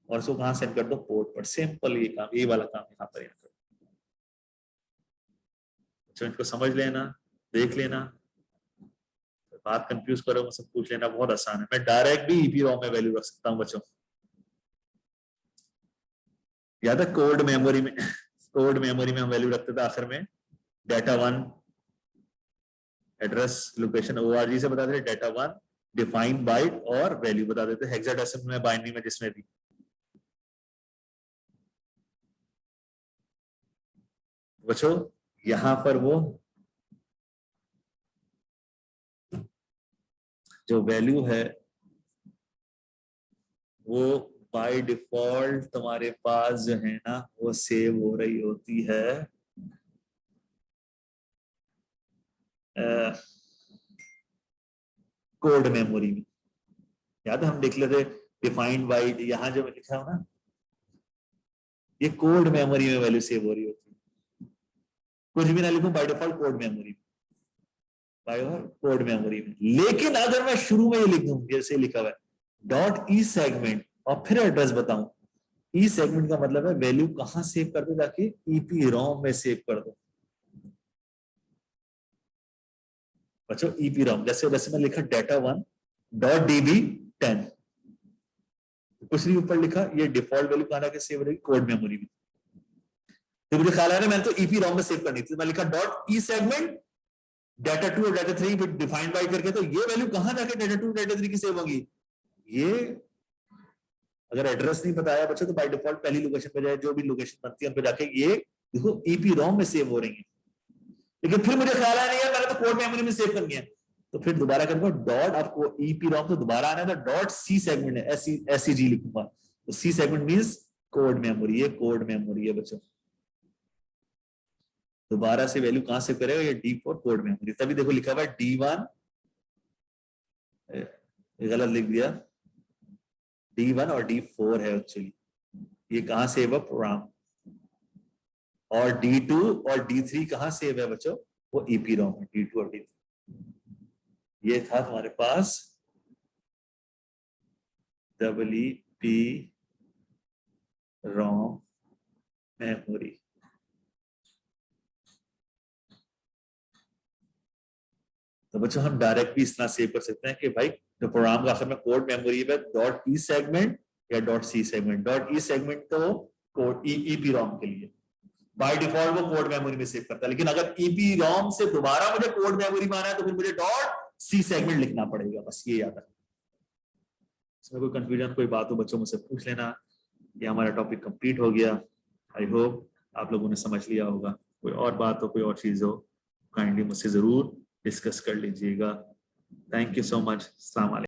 और उसको कहां सेंड कर दो? पोर्ट पर। सिंपल ये काम, ये वाला काम यहाँ पर करो। तो इनको समझ लेना, देख लेना, बात कंफ्यूज करो मुझसे पूछ लेना, बहुत आसान है। मैं डायरेक्ट भी EPROM में वैल्यू रख सकता हूँ बच्चों। याद है कोड मेमोरी में, कोड मेमोरी में हम वैल्यू रखते थे आखिर में, डाटा 1 एड्रेस लोकेशन ORG से बता देते, डाटा 1 डिफाइन बाइट और वैल्यू बता देते हेक्साडेसिमल में, बाइनरी में, जिसमें भी। बच्चों यहां पर वो जो वैल्यू है वो बाय डिफॉल्ट तुम्हारे पास जो है ना वो सेव हो रही होती है कोड मेमोरी में। याद है हम देख लेते डिफाइंड बाइट, यहां जो लिखा हो ना, ये कोड मेमोरी में वैल्यू सेव हो रही होती है। कुछ भी ना लिखूं, बाय डिफॉल्ट कोड मेमोरी में, बाय कोड मेमोरी में। लेकिन अगर मैं शुरू में ये लिख दूं जैसे लिखा हुआ है .E सेगमेंट और फिर एड्रेस बताऊं, ई सेगमेंट का मतलब है वैल्यू कहां सेव कर दो, जाके ईपी रोम में सेव कर दो बच्चों। ईपी रोम जैसे जैसे मैं लिखा डेटा 1 डॉट डीबी 10, कुछ नहीं ऊपर लिखा, ये डिफॉल्ट वैल्यू कहां जाके सेव हो रहेगी, कोड मेमोरी में। तो मुझे ख्याल आ रहा है मैंने तो ईपी रोम में सेव करनी थी, मैं लिखा डॉट ई सेगमेंट डाटा 2 और डाटा 3 फिर डिफाइंड बाय करके, तो ये वैल्यू कहां जाके डाटा 2 डाटा 3 की सेव होगी। ये अगर एड्रेस नहीं बताया बच्चों तो बाय डिफॉल्ट पहली लोकेशन पे जाए, जो भी लोकेशन बनती है उन पे जाके ये देखो ईपी रोम में सेव हो रही है। लेकिन फिर मुझे ख्याल आया नहीं यार मैंने तो कोड मेमोरी में सेव करनी है, तो फिर दोबारा करूंगा डॉट, आपको ईपी रोम तो दोबारा आना था, डॉट सी सेगमेंट है, एसईजी लिखूंगा, तो C segment means code memory, ये कोड मेमोरी है बच्चों। दोबारा से वैल्यू कहां सेव करेगा, ये D4 कोड मेमोरी, तभी देखो लिखा हुआ है D1, गलत लिख दिया, D1 और D4 है एक्चुअली, ये कहां सेव है प्रोग्राम, और D2 और D3 कहां सेव है बच्चों, वो ईपी रोम है, D2 और D3। ये था तुम्हारे पास EEP रोम मेमोरी। तो बच्चों हम डायरेक्ट भी इस तरह सेव कर सकते हैं कि भाई जो प्रोग्राम का आखिर में कोड मेमोरी है डॉट ई सेगमेंट या dot C segment, dot E segment तो कोड ईपी रोम के लिए बाय डिफॉल्ट वो कोड मेमोरी में सेव करता है, लेकिन अगर ईपी रोम से दोबारा मुझे कोड मेमोरी में आना है तो फिर मुझे डॉट सी सेगमेंट लिखना पड़ेगा, बस ये याद रखना। इसमें कोई कंफ्यूजन कोई बात हो बच्चों मुझसे पूछ लेना। ये हमारा टॉपिक कंप्लीट हो गया, आई होप आप लोगों ने समझ लिया होगा। कोई और बात हो, कोई और चीज हो, काइंडली मुझसे जरूर डिस्कस कर लीजिएगा। Thank you so much. अस्सलाम वालेकुम।